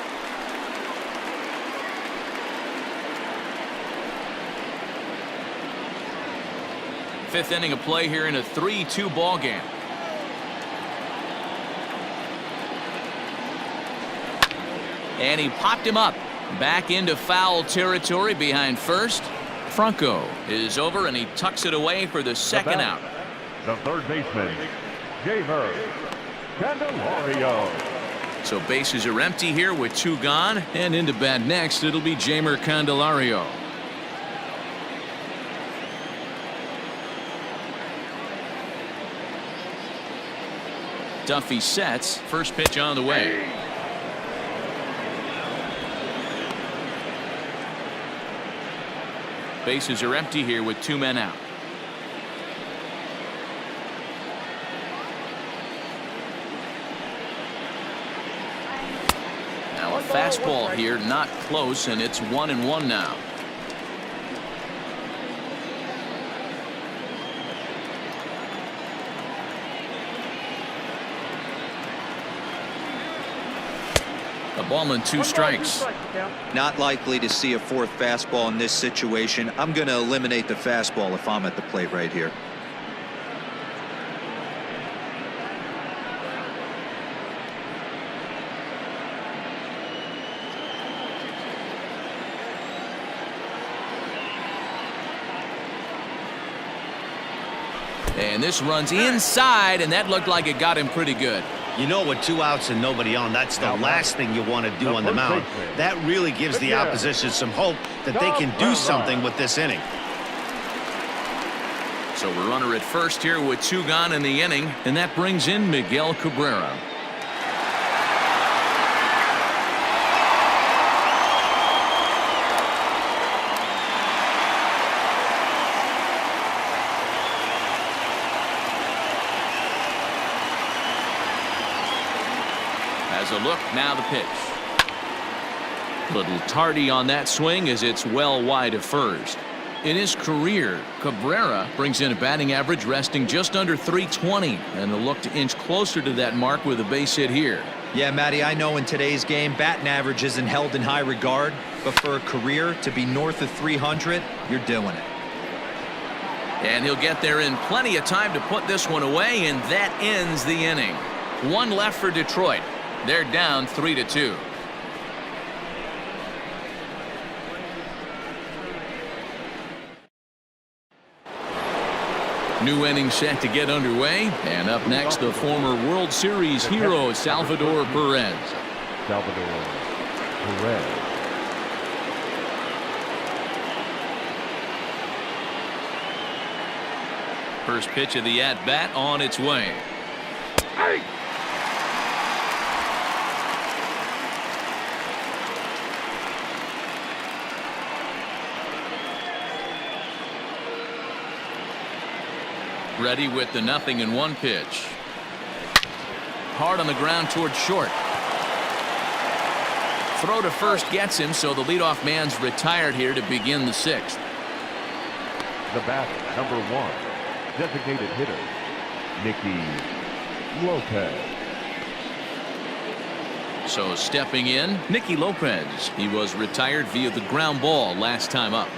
Fifth inning of play here in a 3-2 ball game. And he popped him up. Back into foul territory behind first. Franco is over, and he tucks it away for the second out. The third baseman, Jeimer Candelario. So bases are empty here with 2 gone, and into bat next it'll be Jeimer Candelario. Duffy sets. First pitch on the way. Bases are empty here with 2 men out. Now a fastball here, not close, and it's 1-1 now. A ball and 2 strikes. Not likely to see a 4th fastball in this situation. I'm going to eliminate the fastball if I'm at the plate right here. And this runs inside, and that looked like it got him pretty good. You know, with 2 outs and nobody on, that's the last thing you want to do on the mound. That really gives the opposition some hope that they can do something with this inning. So a runner at first here with 2 gone in the inning, and that brings in Miguel Cabrera. As a look, now the pitch. Little tardy on that swing as it's well wide of first. In his career, Cabrera brings in a batting average resting just under .320, and a look to inch closer to that mark with a base hit here. Yeah, Matty, I know in today's game, batting average isn't held in high regard, but for a career to be north of 300, you're doing it. And he'll get there in plenty of time to put this one away, and that ends the inning. 1 left for Detroit. They're down 3-2. New inning set to get underway, and up next the former World Series hero Salvador Perez. Salvador Perez. First pitch of the at-bat on its way. Hey! Ready with the 0-1 pitch. Hard on the ground towards short. Throw to first gets him, so the leadoff man's retired here to begin the 6th. The batter, number 1, designated hitter, Nicky Lopez. So stepping in, Nicky Lopez. He was retired via the ground ball last time up.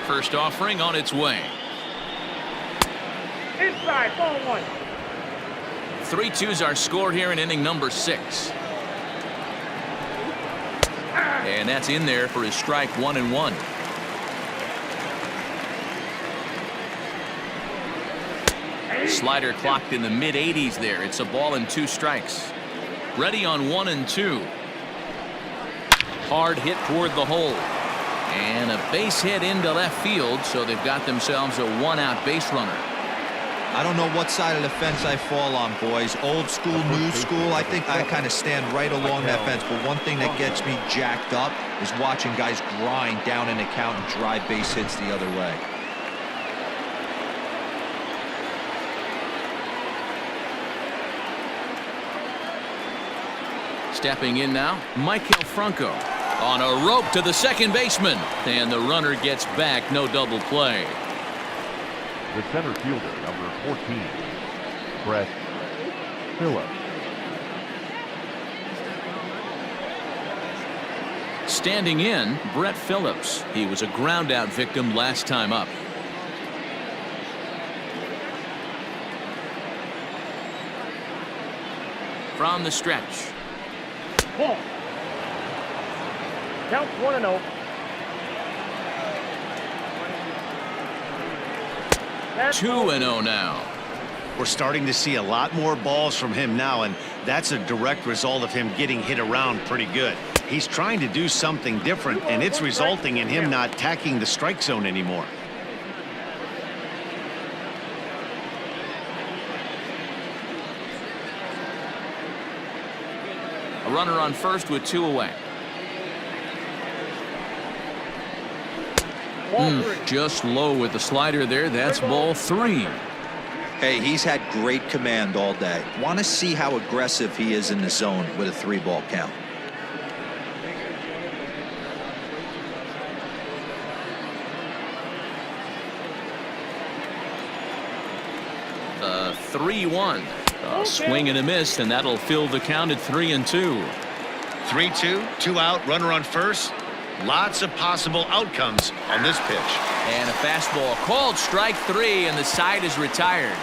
First offering on its way. Inside, ball 1. 3-2s are scored here in inning number 6. And that's in there for his strike 1-1. Slider clocked in the mid-80s there. It's a ball and 2 strikes. Ready on 1-2. Hard hit toward the hole. And a base hit into left field, so they've got themselves a 1-out base runner. I don't know what side of the fence I fall on, boys. Old school, new school. I think I kind of stand right along that fence. But one thing that gets me jacked up is watching guys grind down an account and drive base hits the other way. Stepping in now, Maikel Franco. On a rope to the second baseman, and the runner gets back. No double play. The center fielder, number 14, Phillips. Standing in, Brett Phillips. He was a ground out victim last time up. From the stretch. Ball. Count 1-0. That's 2-0 now. We're starting to see a lot more balls from him now, and that's a direct result of him getting hit around pretty good. He's trying to do something different, and it's resulting in him not attacking the strike zone anymore. A runner on first with 2 away. Just low with the slider there. That's ball 3. Hey, he's had great command all day. Want to see how aggressive he is in the zone with a 3-ball count. The 3-1. A swing and a miss, and that'll fill the count at 3-2. 3-2, 2 out, runner on first. Lots of possible outcomes on this pitch. And a fastball called strike 3, and the side is retired.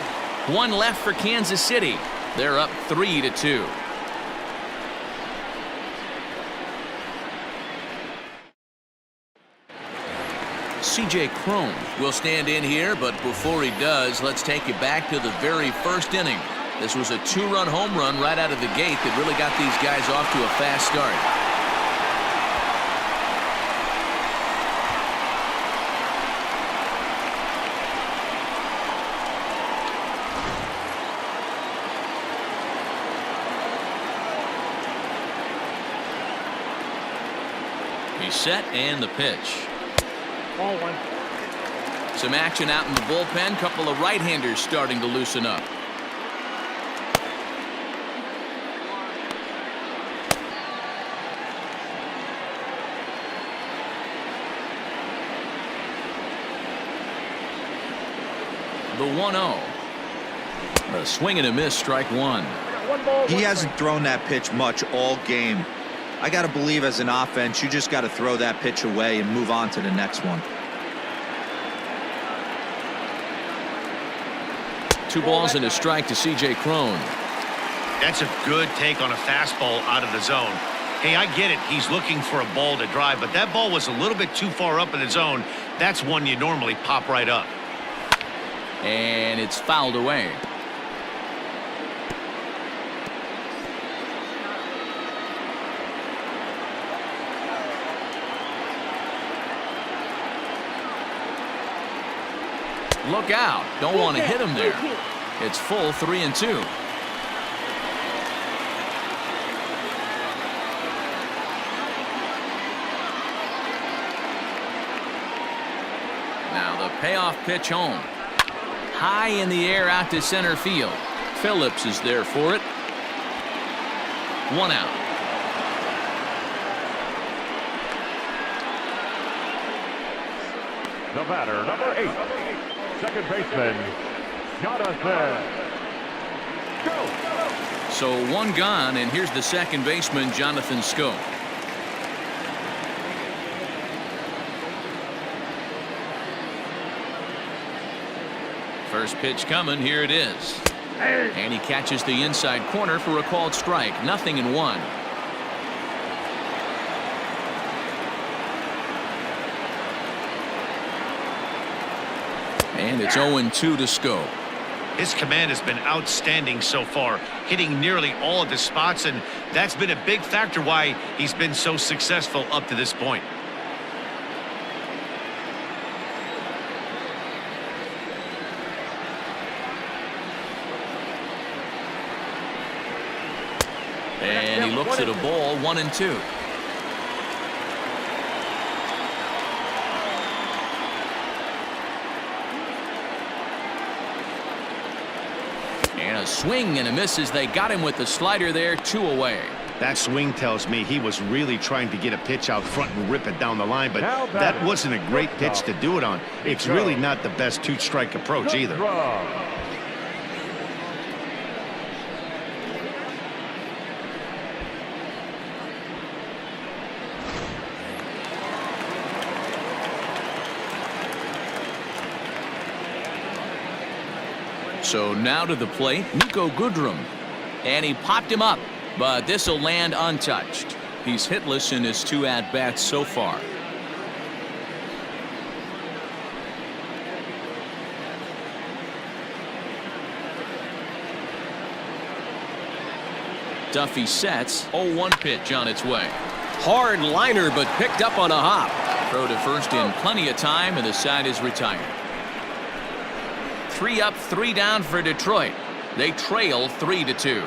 1 left for Kansas City. They're up 3-2. C.J. Cron will stand in here, but before he does, let's take you back to the very first inning. This was a 2-run home run right out of the gate that really got these guys off to a fast start. He's set and the pitch. Ball one. Some action out in the bullpen. Couple of right-handers starting to loosen up. The 1-0. A swing and a miss, strike one. He hasn't thrown that pitch much all game. I got to believe as an offense, you just got to throw that pitch away and move on to the next one. 2 balls and a strike to C.J. Cron. That's a good take on a fastball out of the zone. Hey, I get it. He's looking for a ball to drive, but that ball was a little bit too far up in the zone. That's one you normally pop right up. And it's fouled away. Look out. Don't want to hit him there. It's full 3-2. Now the payoff pitch home. High in the air out to center field. Phillips is there for it. 1 out. The batter, number 8, second baseman, Jonathan Schoop. So 1 gone, and here's the second baseman, Jonathan Schoop. First pitch coming. Here it is. And he catches the inside corner for a called strike. 0-1. And it's 0-2 to Schoop. His command has been outstanding so far, hitting nearly all of his spots, and that's been a big factor why he's been so successful up to this point. And he looks at a ball. 1-2. And a swing and a miss as they got him with the slider there. 2 away. That swing tells me he was really trying to get a pitch out front and rip it down the line, but that wasn't a great pitch to do it on. It's really not the best 2-strike approach either. So now to the plate, Niko Goodrum. And he popped him up, but this will land untouched. He's hitless in his 2 at-bats so far. Duffy sets. 0-1 pitch on its way. Hard liner, but picked up on a hop. Throw to first in plenty of time, and the side is retired. 3 up, 3 down for Detroit. They trail 3-2.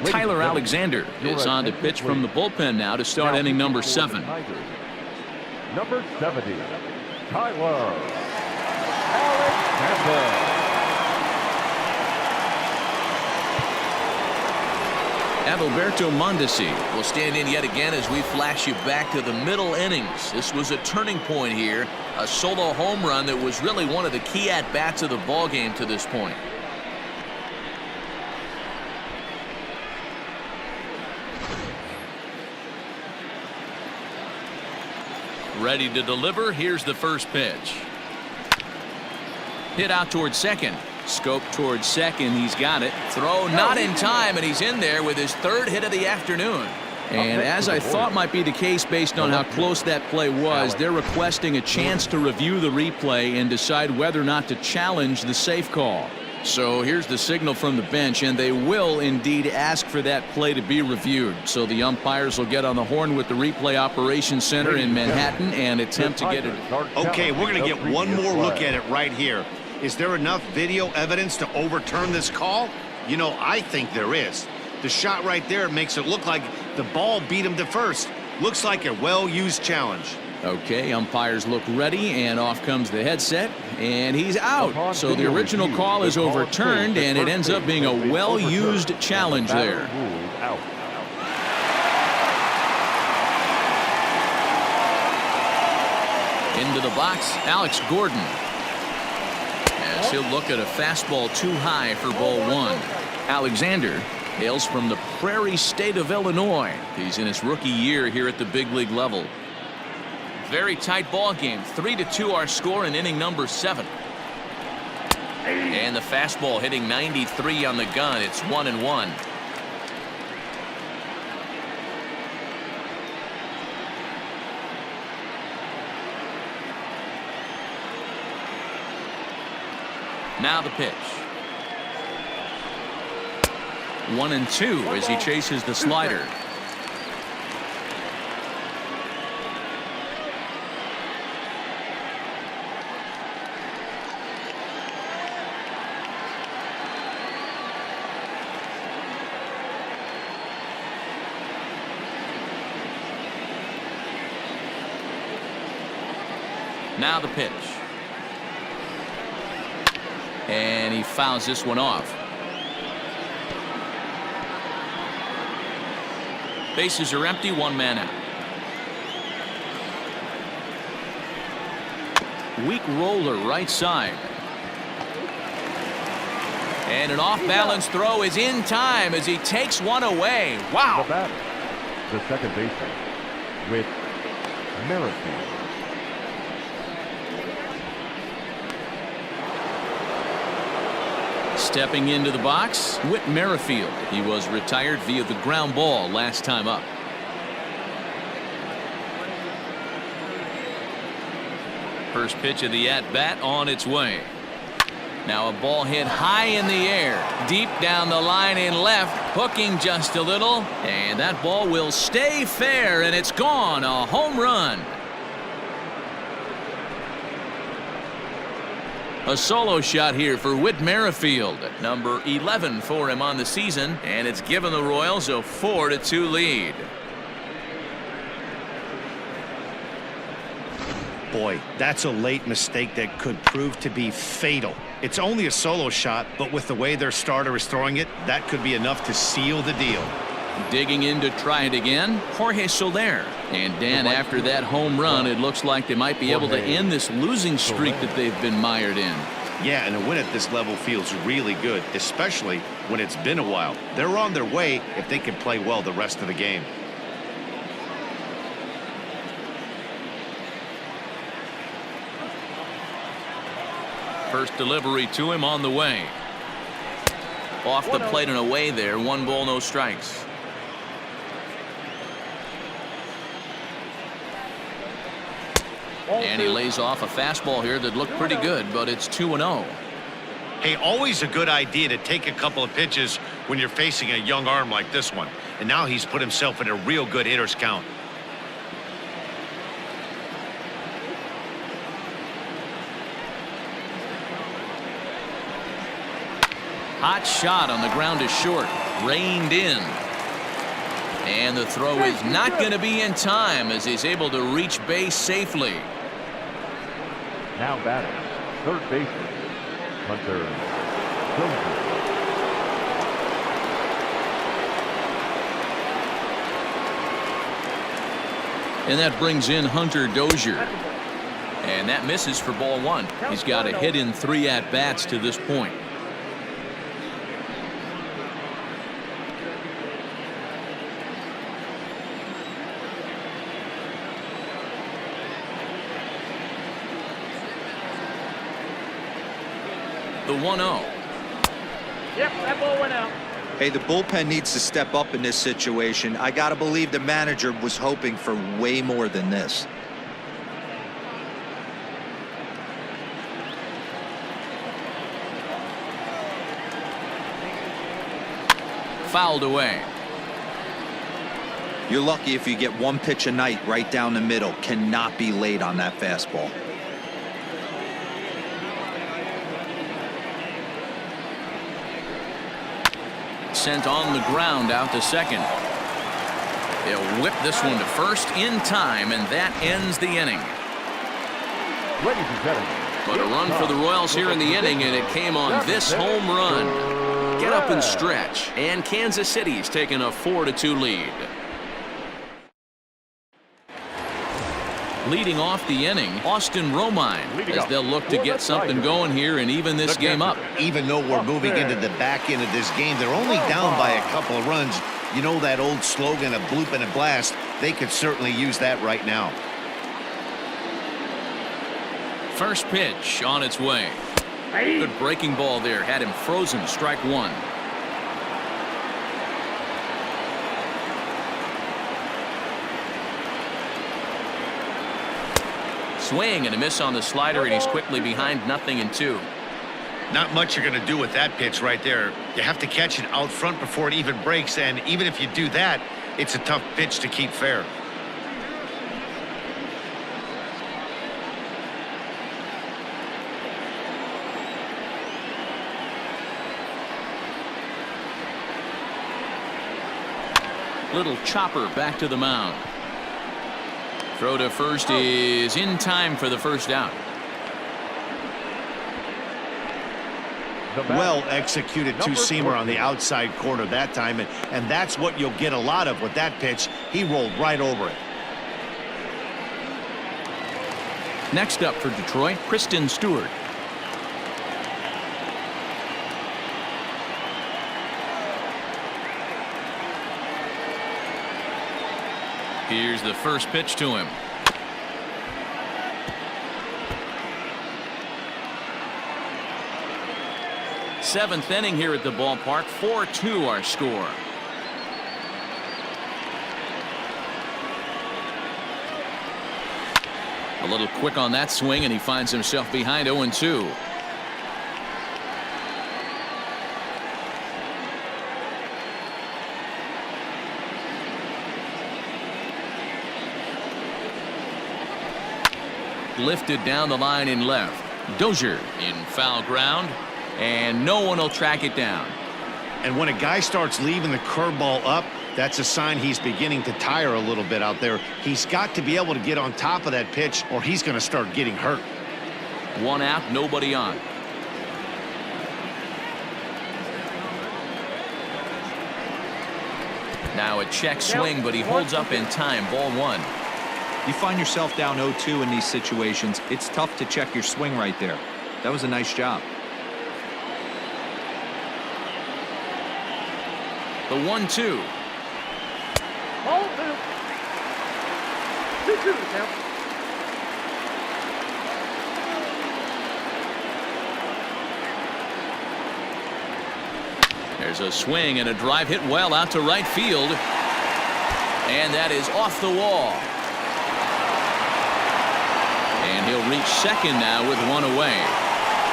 Tyler Alexander is on to pitch from the bullpen now to start inning number 7. Number 70, Tyler Alexander. Adalberto Mondesi will stand in yet again as we flash you back to the middle innings. This was a turning point here, a solo home run that was really one of the key at-bats of the ballgame to this point. Ready to deliver. Here's the first pitch. Hit out towards second. Schoop towards second. He's got it. Throw not in time, and he's in there with his third hit of the afternoon. And as I thought might be the case based on how close that play was, they're requesting a chance to review the replay and decide whether or not to challenge the safe call. So here's the signal from the bench, and they will indeed ask for that play to be reviewed. So the umpires will get on the horn with the replay operations center in Manhattan and attempt to get it. Okay, we're going to get one more look at it right here. Is there enough video evidence to overturn this call? You know, I think there is. The shot right there makes it look like the ball beat him to first. Looks like a well-used challenge. Okay, umpires look ready, and off comes the headset, and he's out. So the original call is overturned, and it ends up being a well-used challenge there. Into the box, Alex Gordon. As he'll look at a fastball too high for ball one. Alexander hails from the Prairie State of Illinois. He's in his rookie year here at the big league level. Very tight ball game. 3-2 our score in inning number 7. And the fastball hitting 93 on the gun. It's 1-1. Now the pitch. 1-2 as he chases the slider. Now the pitch. And he fouls this one off. Bases are empty, one man out. Weak roller right side. And an off-balance throw is in time as he takes one away. Wow. The batter, the second baseman, Whit Merrifield. Stepping into the box, Whit Merrifield. He was retired via the ground ball last time up. First pitch of the at-bat on its way. Now a ball hit high in the air, deep down the line in left, hooking just a little, and that ball will stay fair, and it's gone. A home run. A solo shot here for Whit Merrifield, number 11 for him on the season, and it's given the Royals a 4-2 lead. Boy, that's a late mistake that could prove to be fatal. It's only a solo shot, but with the way their starter is throwing it, that could be enough to seal the deal. Digging in to try it again, Jorge Soler. And Dan, after that home run, it looks like they might be able to end this losing streak that they've been mired in. Yeah, and a win at this level feels really good, especially when it's been a while. They're on their way if they can play well the rest of the game. First delivery to him on the way. Off the plate and away there. 1 ball, no strikes. And he lays off a fastball here that looked pretty good, but it's 2-0. Hey, always a good idea to take a couple of pitches when you're facing a young arm like this one. And now he's put himself in a real good hitter's count. Hot shot on the ground is short. Reined in. And the throw is not going to be in time as he's able to reach base safely. Now batting, third baseman, Hunter Dozier. And that brings in Hunter Dozier. And that misses for ball 1. He's got a hit in 3 at-bats to this point. The 1-0. Yep, that ball went out. Hey, the bullpen needs to step up in this situation. I got to believe the manager was hoping for way more than this. Fouled away. You're lucky if you get one pitch a night right down the middle. Cannot be late on that fastball. Sent on the ground out to second. They'll whip this one to first in time, and that ends the inning. Ladies and gentlemen. But a run for the Royals here in the inning, and it came on this home run. Get up and stretch, and Kansas City's taking a 4-2 lead. Leading off the inning, Austin Romine, as they'll look to get something going here and even this game up. Even though we're moving into the back end of this game, they're only down by a couple of runs. You know that old slogan, a bloop and a blast? They could certainly use that right now. First pitch on its way. Good breaking ball there. Had him frozen. Strike one. Swing and a miss on the slider, and he's quickly behind 0-2. Not much you're going to do with that pitch right there. You have to catch it out front before it even breaks, and even if you do that, it's a tough pitch to keep fair. Little chopper back to the mound. Throw to first is in time for the first out. Well executed two-seamer on the outside corner that time, and that's what you'll get a lot of with that pitch. He rolled right over it. Next up for Detroit, Christin Stewart. Here's the first pitch to him. Seventh inning here at the ballpark. 4-2 our score. A little quick on that swing, and he finds himself behind 0-2. Lifted down the line in left. Dozier in foul ground, and no one will track it down. And when a guy starts leaving the curveball up, that's a sign he's beginning to tire a little bit out there. He's got to be able to get on top of that pitch, or he's going to start getting hurt. One out, nobody on. Now a check swing, but he holds up in time. Ball one. You find yourself down 0-2 in these situations, it's tough to check your swing right there. That was a nice job. The 1-2. Ball two. 2-2 the count. There's a swing and a drive hit well out to right field. And that is off the wall. And he'll reach second now with one away.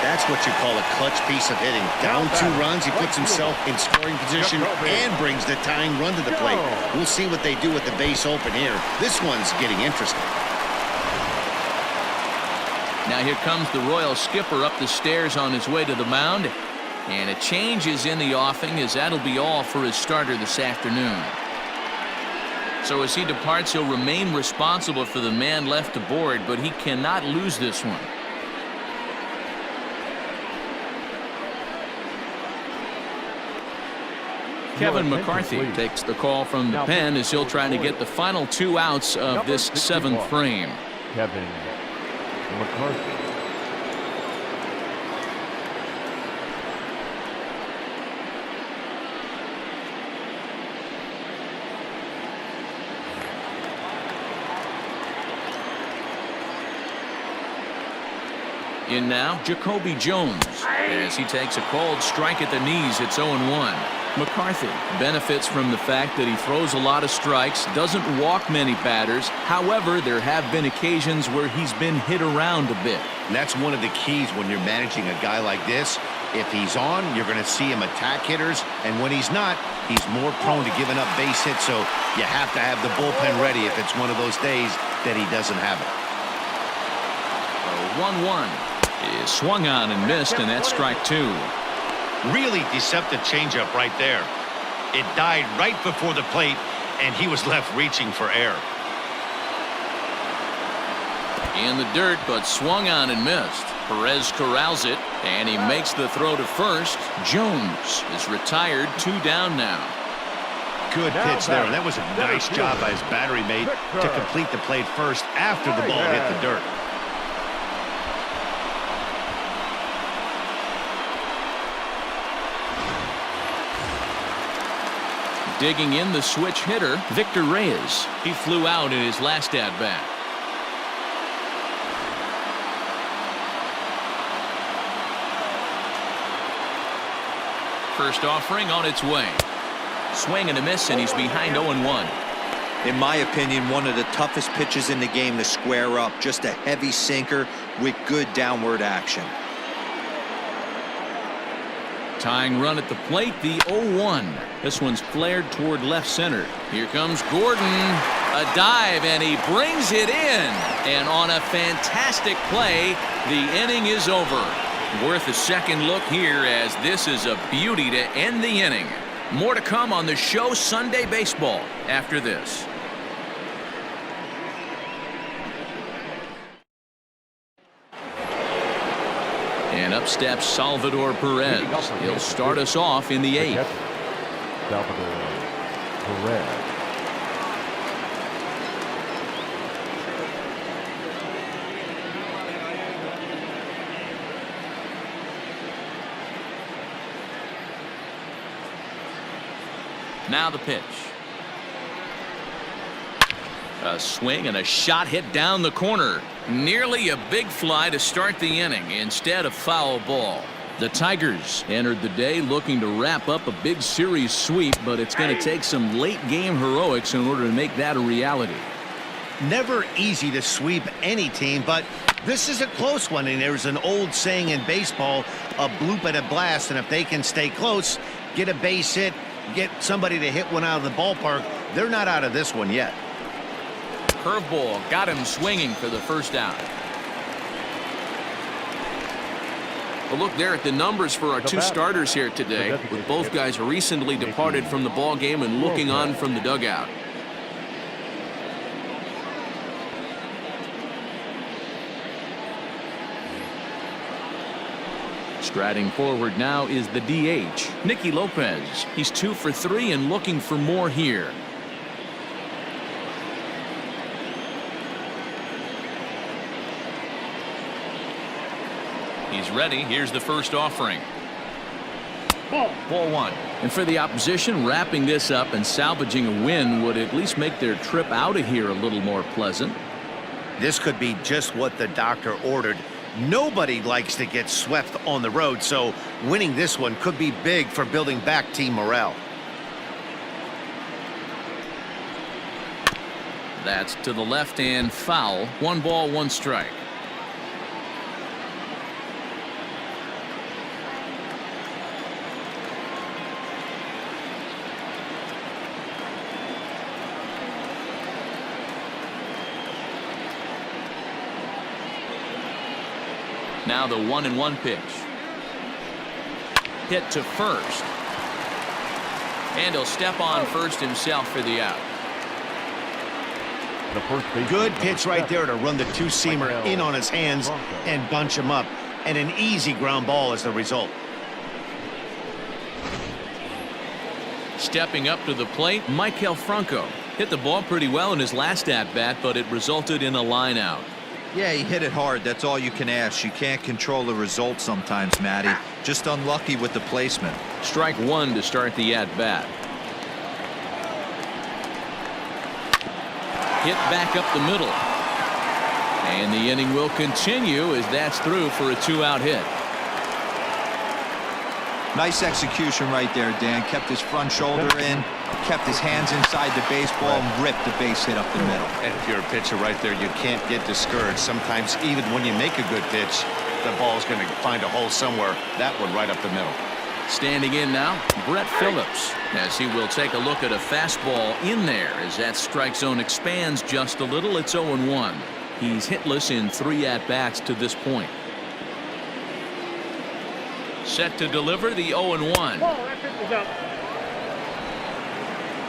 That's what you call a clutch piece of hitting. Down 2 runs, he puts himself in scoring position and brings the tying run to the plate. We'll see what they do with the base open here. This one's getting interesting. Now here comes the Royal skipper up the stairs on his way to the mound. And a change is in the offing, as that'll be all for his starter this afternoon. So as he departs, he'll remain responsible for the man left aboard, but he cannot lose this one. Kevin McCarthy takes the call from the pen as he'll try to get the final 2 outs of this 7th frame. Kevin McCarthy. In now, JaCoby Jones. As he takes a called strike at the knees, it's 0-1. McCarthy benefits from the fact that he throws a lot of strikes, doesn't walk many batters. However, there have been occasions where he's been hit around a bit. And that's one of the keys when you're managing a guy like this. If he's on, you're going to see him attack hitters, and when he's not, he's more prone to giving up base hits, so you have to have the bullpen ready if it's one of those days that he doesn't have it. 1-1 is swung on and missed, and that's strike 2. Really deceptive changeup right there. It died right before the plate, and he was left reaching for air. In the dirt, but swung on and missed. Perez corrals it, and he makes the throw to first. Jones is retired, 2 down now. Good pitch there, and that was a nice job by his battery mate to complete the play first after the ball hit the dirt. Digging in the switch hitter, Victor Reyes. He flew out in his last at-bat. First offering on its way. Swing and a miss, and he's behind 0-1. In my opinion, one of the toughest pitches in the game to square up. Just a heavy sinker with good downward action. Tying run at the plate, the 0-1. This one's flared toward left center. Here comes Gordon. A dive, and he brings it in. And on a fantastic play, the inning is over. Worth a second look here, as this is a beauty to end the inning. More to come on the show Sunday Baseball after this. And up steps Salvador Perez. He'll start us off in the 8th. Salvador Perez. Now the pitch. A swing and a shot hit down the corner. Nearly a big fly to start the inning instead of foul ball. The Tigers entered the day looking to wrap up a big series sweep, but it's going to take some late game heroics in order to make that a reality. Never easy to sweep any team, but this is a close one, and there's an old saying in baseball, a bloop and a blast, and if they can stay close, get a base hit, get somebody to hit one out of the ballpark, they're not out of this one yet. Curveball got him swinging for the first out. Well, look there at the numbers for our 2 starters here today, with both guys recently departed from the ball game and looking on from the dugout. Striding forward now is the DH, Nicky Lopez. He's 2 for 3 and looking for more here. He's ready. Here's the first offering. Ball 1. And for the opposition, wrapping this up and salvaging a win would at least make their trip out of here a little more pleasant. This could be just what the doctor ordered. Nobody likes to get swept on the road, so winning this one could be big for building back team morale. That's to the left and foul. 1 ball, 1 strike. Now the 1-1 pitch. Hit to first. And he'll step on first himself for the out. Good pitch right there to run the 2-seamer in on his hands and bunch him up. And an easy ground ball as the result. Stepping up to the plate, Maikel Franco. Hit the ball pretty well in his last at-bat, but it resulted in a line out. Yeah, he hit it hard. That's all you can ask. You can't control the result sometimes, Matty. Just unlucky with the placement. Strike 1 to start the at-bat. Hit back up the middle. And the inning will continue as that's through for a 2-out hit. Nice execution right there, Dan. Kept his front shoulder in, kept his hands inside the baseball, and ripped the base hit up the middle. And if you're a pitcher right there, you can't get discouraged. Sometimes even when you make a good pitch, the ball's going to find a hole somewhere. That one right up the middle. Standing in now, Brett Phillips, as he will take a look at a fastball in there as that strike zone expands just a little. It's 0-1. He's hitless in 3 at-bats to this point. Set to deliver the 0-1.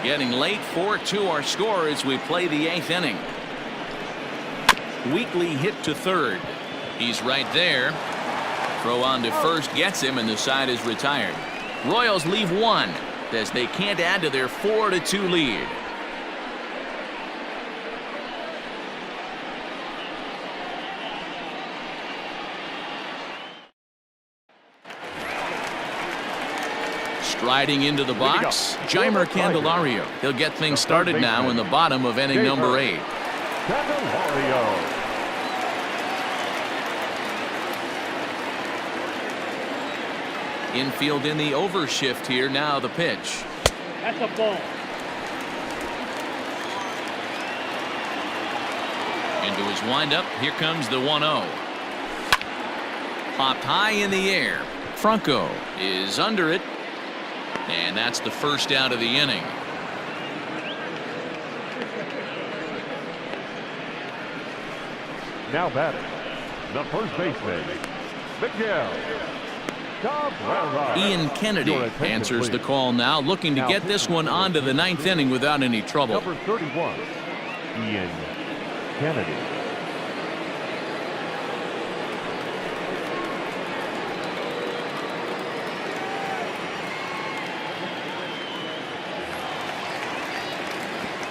Getting late, 4-2 our score as we play the 8th inning. Weekly hit to third. He's right there. Throw on to first gets him, and the side is retired. Royals leave 1 as they can't add to their 4-2 lead. Striding into the box, Jeimer Candelario. He'll get things started now in the bottom of inning number 8. Candelario. Infield in the overshift here. Now the pitch. That's a ball. Into his windup. Here comes the 1-0. Popped high in the air. Franco is under it. And that's the first out of the inning. Now batting, the first baseman, Miguel Cabrera. Ian Kennedy answers the call now, looking to get this one onto the 9th inning without any trouble. Number 31, Ian Kennedy.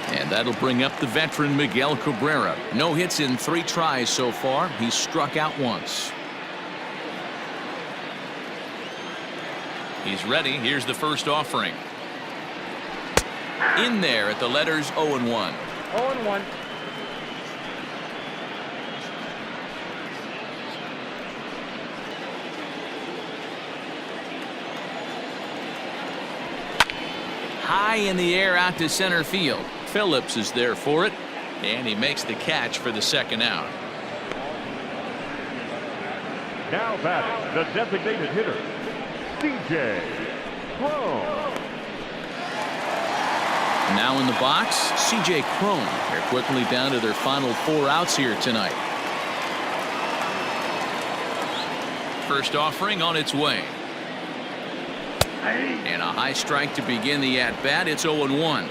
And that'll bring up the veteran Miguel Cabrera. No hits in 3 tries so far. He's struck out once. He's ready. Here's the first offering. In there at the letters 0-1. 0-1. High in the air out to center field. Phillips is there for it, and he makes the catch for the 2nd out. Now batting, the designated hitter, Cron. Now in the box, C.J. Cron. They're quickly down to their final 4 outs here tonight. First offering on its way. And a high strike to begin the at-bat. It's 0-1.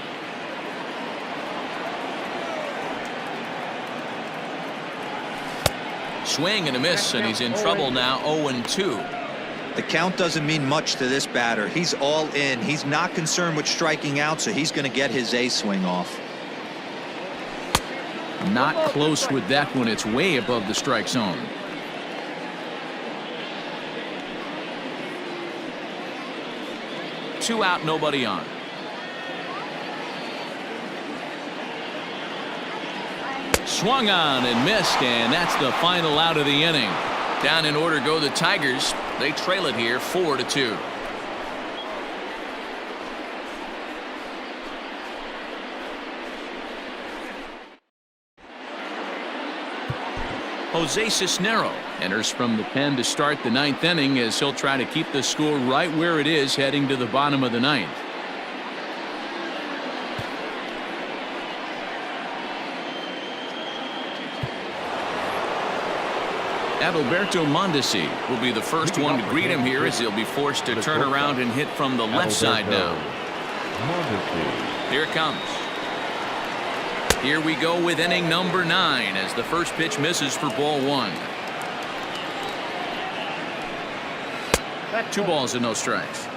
Swing and a miss, and he's in trouble now. 0-2. The count doesn't mean much to this batter. He's all in. He's not concerned with striking out, so he's going to get his A swing off. Not close with that one. It's way above the strike zone. Two out, nobody on. Swung on and missed, and that's the final out of the inning. Down in order go the Tigers. They trail it here 4-2. Jose Cisnero enters from the pen to start the 9th inning as he'll try to keep the score right where it is heading to the bottom of the 9th. Adalberto Mondesi will be the first one to greet him here as he'll be forced to turn around and hit from the left side now. Here it comes. Here we go with inning number 9 as the first pitch misses for ball 1. 2 balls and no strikes.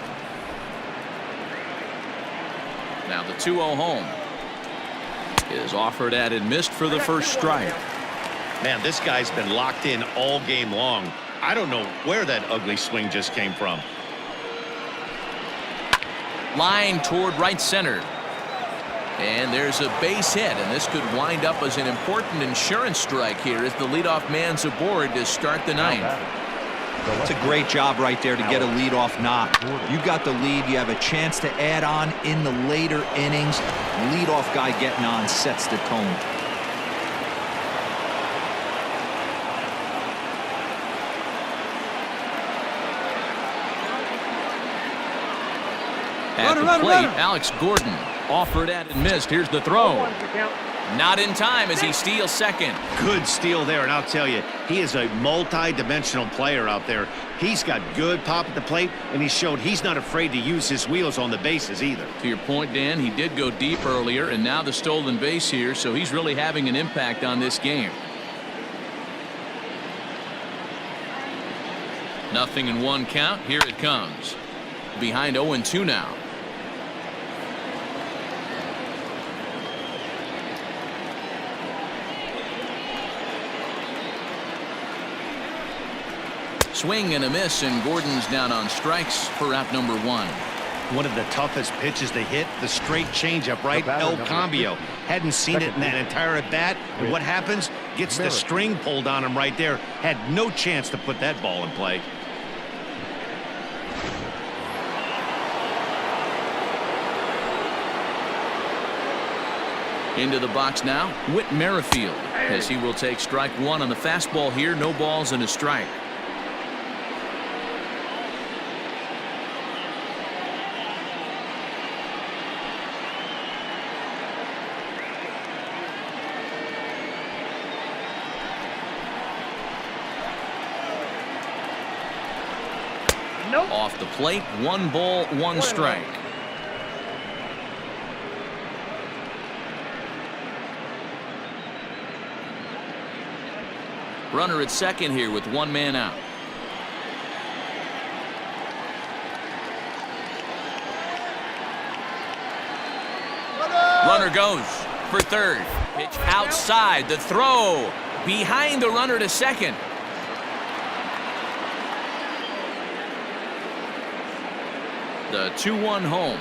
Now the 2-0 home is offered at and missed for the first strike. Man, this guy's been locked in all game long. I don't know where that ugly swing just came from. Line toward right center. And there's a base hit, and this could wind up as an important insurance strike here as the leadoff man's aboard to start the ninth. It's a great job right there to get a leadoff knock. You got the lead. You have a chance to add on in the later innings. Leadoff guy getting on sets the tone. At the plate, Alex Gordon offered at and missed. Here's the throw. Not in time as he steals second. Good steal there, and I'll tell you, he is a multi-dimensional player out there. He's got good pop at the plate, and he showed he's not afraid to use his wheels on the bases either. To your point, Dan, he did go deep earlier, and now the stolen base here, so he's really having an impact on this game. Nothing in one count. Here it comes. Behind 0-2 now. Swing and a miss, and Gordon's down on strikes for out number 1. One of the toughest pitches to hit, the straight changeup, right? El Cambio. Hadn't seen it in that entire at bat. And what happens? Gets the string pulled on him right there. Had no chance to put that ball in play. Into the box now, Whit Merrifield, as he will take strike 1 on the fastball here. No balls and a strike. Off the plate, 1 ball, 1 strike. Runner at second here with 1 man out. Runner goes for third. Pitch outside. The throw behind the runner to second. The 2-1 home.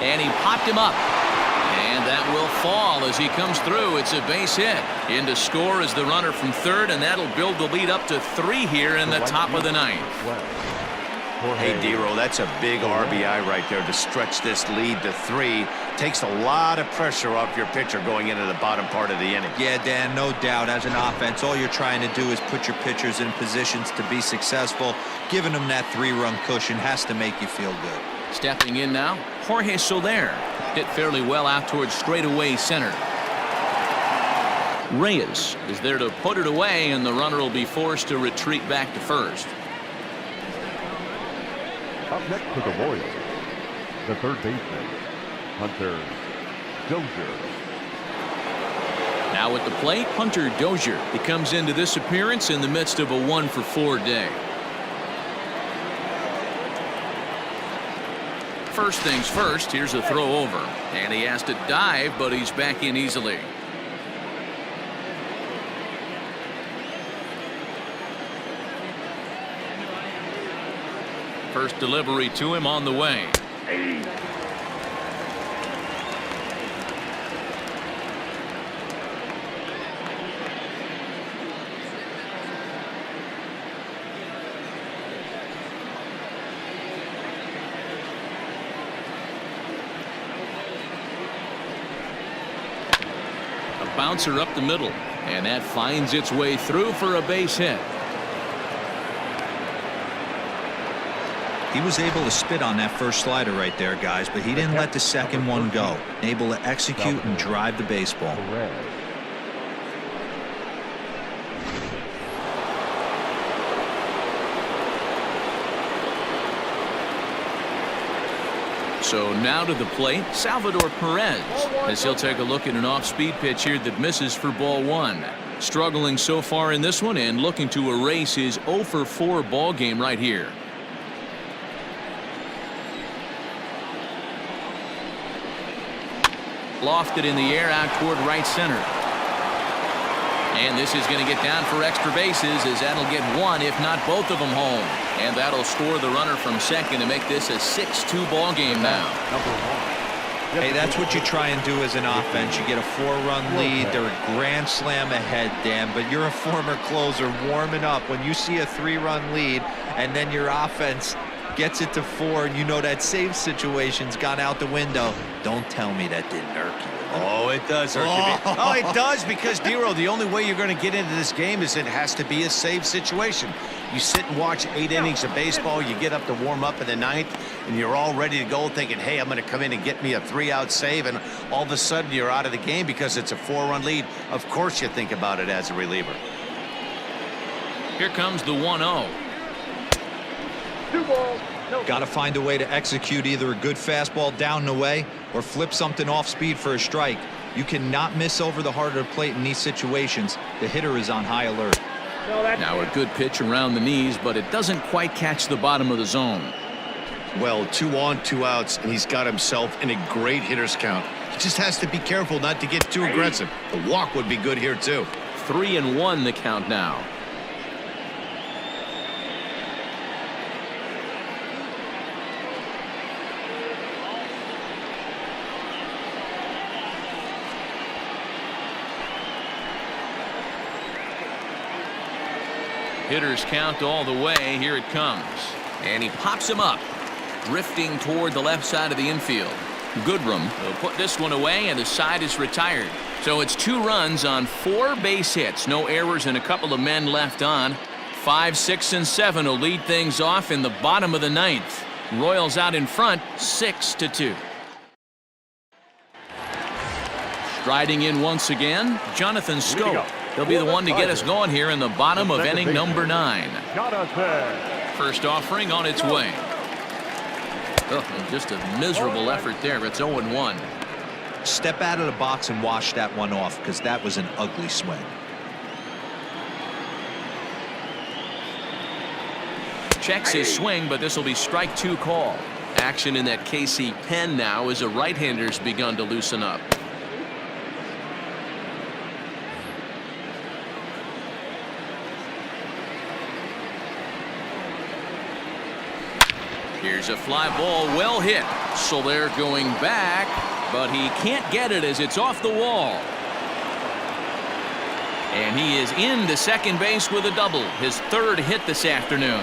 And he popped him up. And that will fall as he comes through. It's a base hit. In to score is the runner from third, and that'll build the lead up to 3 here in the top of the ninth. Hey, Dero, that's a big RBI right there to stretch this lead to 3. Takes a lot of pressure off your pitcher going into the bottom part of the inning. Yeah, Dan, no doubt. As an offense, all you're trying to do is put your pitchers in positions to be successful. Giving them that 3-run cushion has to make you feel good. Stepping in now, Jorge Soler. Hit fairly well out towards straightaway center. Reyes is there to put it away, and the runner will be forced to retreat back to first. Up next for the Royals, the third baseman, Hunter Dozier. Now at the plate, Hunter Dozier. He comes into this appearance in the midst of a 1-for-4 day. First things first, here's a throw over. And he has to dive, but he's back in easily. First delivery to him on the way. A bouncer up the middle, and that finds its way through for a base hit. He was able to spit on that first slider right there, guys, but he didn't let the second one go. Able to execute and drive the baseball. So now to the plate, Salvador Perez, as he'll take a look at an off-speed pitch here that misses for ball 1. Struggling so far in this one and looking to erase his 0-for-4 ball game right here. Lofted in the air out toward right center. And this is going to get down for extra bases as that'll get one, if not both of them home. And that'll score the runner from second to make this a 6-2 ball game now. Hey, that's what you try and do as an offense. You get a 4-run lead. They're a grand slam ahead, Dan, but you're a former closer warming up. When you see a 3-run lead and then your offense gets it to 4 and you know that save situation's gone out the window, don't tell me that didn't irk you. Oh, it does hurt you. Oh, it does, because, Dero, the only way you're going to get into this game is it has to be a save situation. You sit and watch 8 innings of baseball, you get up to warm up in the 9th, and you're all ready to go thinking, hey, I'm going to come in and get me a 3-out save, and all of a sudden you're out of the game because it's a 4-run lead. Of course you think about it as a reliever. Here comes the 1-0. 2 balls. Got to find a way to execute either a good fastball down and away or flip something off speed for a strike. You cannot miss over the heart of the plate in these situations. The hitter is on high alert. Now a good pitch around the knees, but it doesn't quite catch the bottom of the zone. Well, 2 on, 2 outs, and he's got himself in a great hitter's count. He just has to be careful not to get too aggressive. The walk would be good here, too. 3-1 the count now. Hitters count all the way. Here it comes. And he pops him up, drifting toward the left side of the infield. Goodrum will put this one away, and the side is retired. So it's 2 runs on 4 base hits. No errors and a couple of men left on. 5, 6, and 7 will lead things off in the bottom of the 9th. Royals out in front, 6-2. Striding in once again, Jonathan Schoop. He'll be the one to get us going here in the bottom of inning number 9. First offering on its way. Oh, just a miserable effort there. It's 0-1. Step out of the box and wash that one off, because that was an ugly swing. Checks his swing, but this will be strike 2 call. Action in that KC pen now as a right-hander's begun to loosen up. Here's a fly ball, well hit. Soler going back, but he can't get it as it's off the wall. And he is into second base with a double, his 3rd hit this afternoon.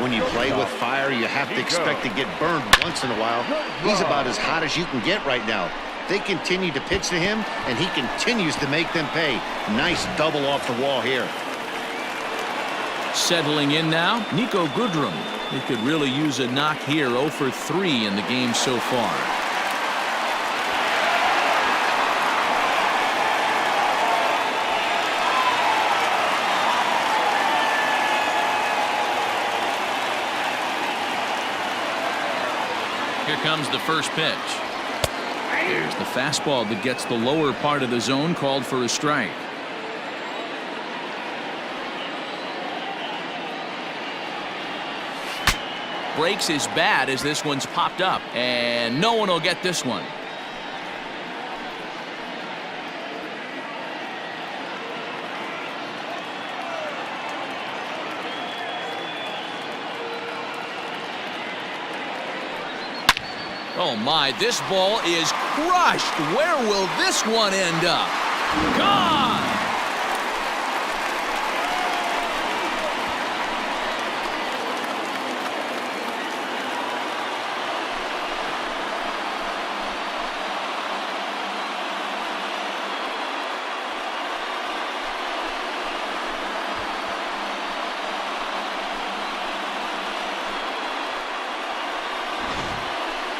When you play with fire, you have to expect to get burned once in a while. He's about as hot as you can get right now. They continue to pitch to him, and he continues to make them pay. Nice double off the wall here. Settling in now, Niko Goodrum. He could really use a knock here. 0 for 3 in the game so far. Here comes the first pitch. There's the fastball that gets the lower part of the zone, called for a strike. Breaks his bat as this one's popped up, and no one will get this one. Oh my, this ball is crushed. Where will this one end up? Gone!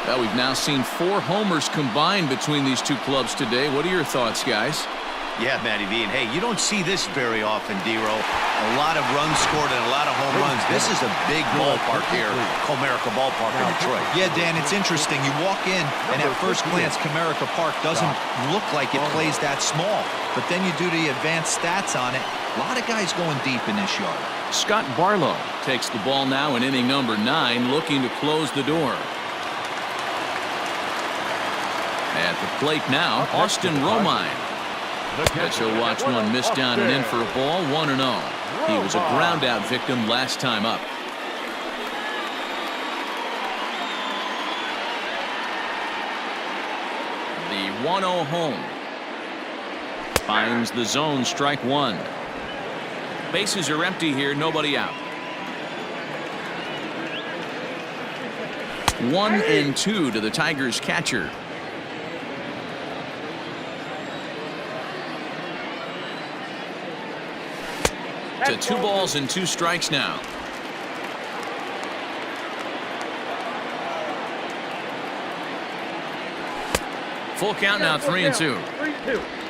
Well, we've now seen 4 homers combined between these 2 clubs today. What are your thoughts, guys? Yeah, Matty V, and hey, you don't see this very often, Dero. A lot of runs scored and a lot of home runs. This is a big ballpark here, Comerica Ballpark in Detroit. Yeah, Dan, it's interesting. You walk in, and at first glance, Comerica Park doesn't look like it plays that small. But then you do the advanced stats on it. A lot of guys going deep in this yard. Scott Barlow takes the ball now in inning number 9, looking to close the door. At the plate now, Austin Romine. Guess he'll watch one miss down and in for a ball, 1-0. He was a ground out victim last time up. The 1-0 home. Finds the zone, strike one. Bases are empty here, nobody out. 1-2 to the Tigers catcher. To 2 balls and 2 strikes now. Full count now, 3-2.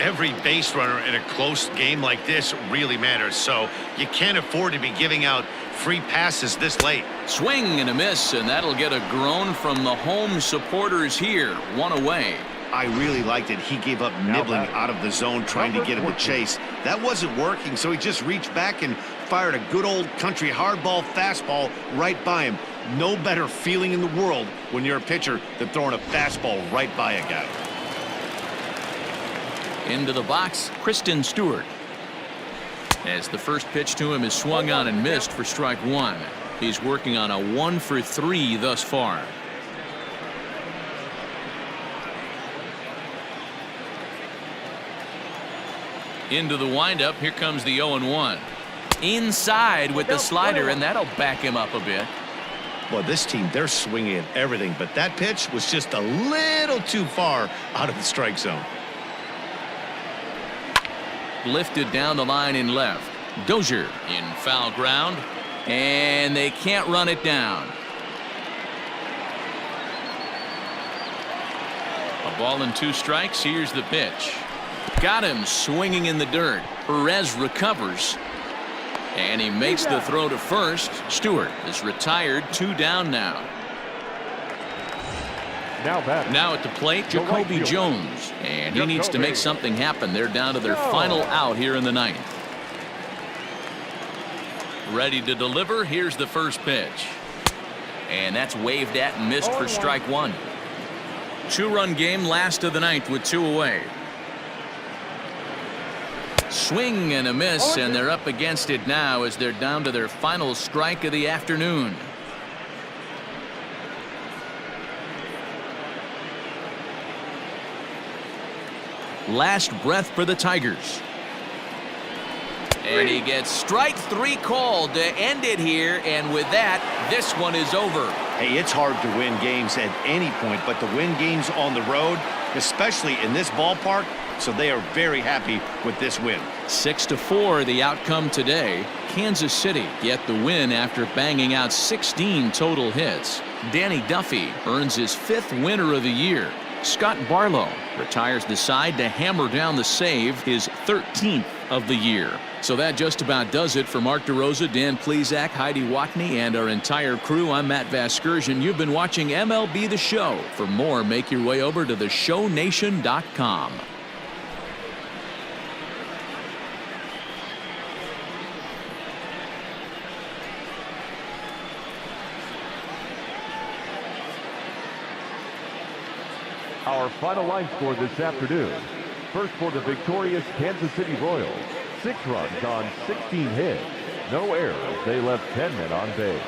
Every base runner in a close game like this really matters, so you can't afford to be giving out free passes this late. Swing and a miss, and that'll get a groan from the home supporters here. 1 away. I really liked it. He gave up nibbling out of the zone trying to get him to chase. That wasn't working, so he just reached back and fired a good old country hardball fastball right by him. No better feeling in the world when you're a pitcher than throwing a fastball right by a guy. Into the box, Christin Stewart. As the first pitch to him is swung on and missed for strike one. He's working on a 1 for 3 thus far. Into the windup. Here comes the 0-1. Inside with the slider, and that'll back him up a bit. Well, this team, they're swinging at everything, but that pitch was just a little too far out of the strike zone. Lifted down the line in left. Dozier in foul ground, and they can't run it down. A ball and 2 strikes. Here's the pitch. Got him swinging in the dirt. Perez recovers, and he makes the throw to first. Stewart is retired, 2 down now. Now at the plate, JaCoby Jones, and he needs to make something happen. They're down to their final out here in the 9th. Ready to deliver. Here's the first pitch, and that's waved at and missed for strike one. 2-run game, last of the 9th with 2 away. Swing and a miss, and they're up against it now as they're down to their final strike of the afternoon. Last breath for the Tigers. And he gets strike 3 called to end it here, and with that, this one is over. Hey, it's hard to win games at any point, but to win games on the road, especially in this ballpark, so they are very happy with this win. 6-4 the outcome today. Kansas City get the win after banging out 16 total hits. Danny Duffy earns his 5th winner of the year. Scott Barlow retires the side to hammer down the save, his 13th of the year. So that just about does it for Mark DeRosa, Dan Plesac, Heidi Watney, and our entire crew. I'm Matt Vasgersian. You've been watching MLB The Show. For more, make your way over to theshownation.com. Our final line score this afternoon. First for the victorious Kansas City Royals. 6 runs on 16 hits. No errors. They left 10 men on base.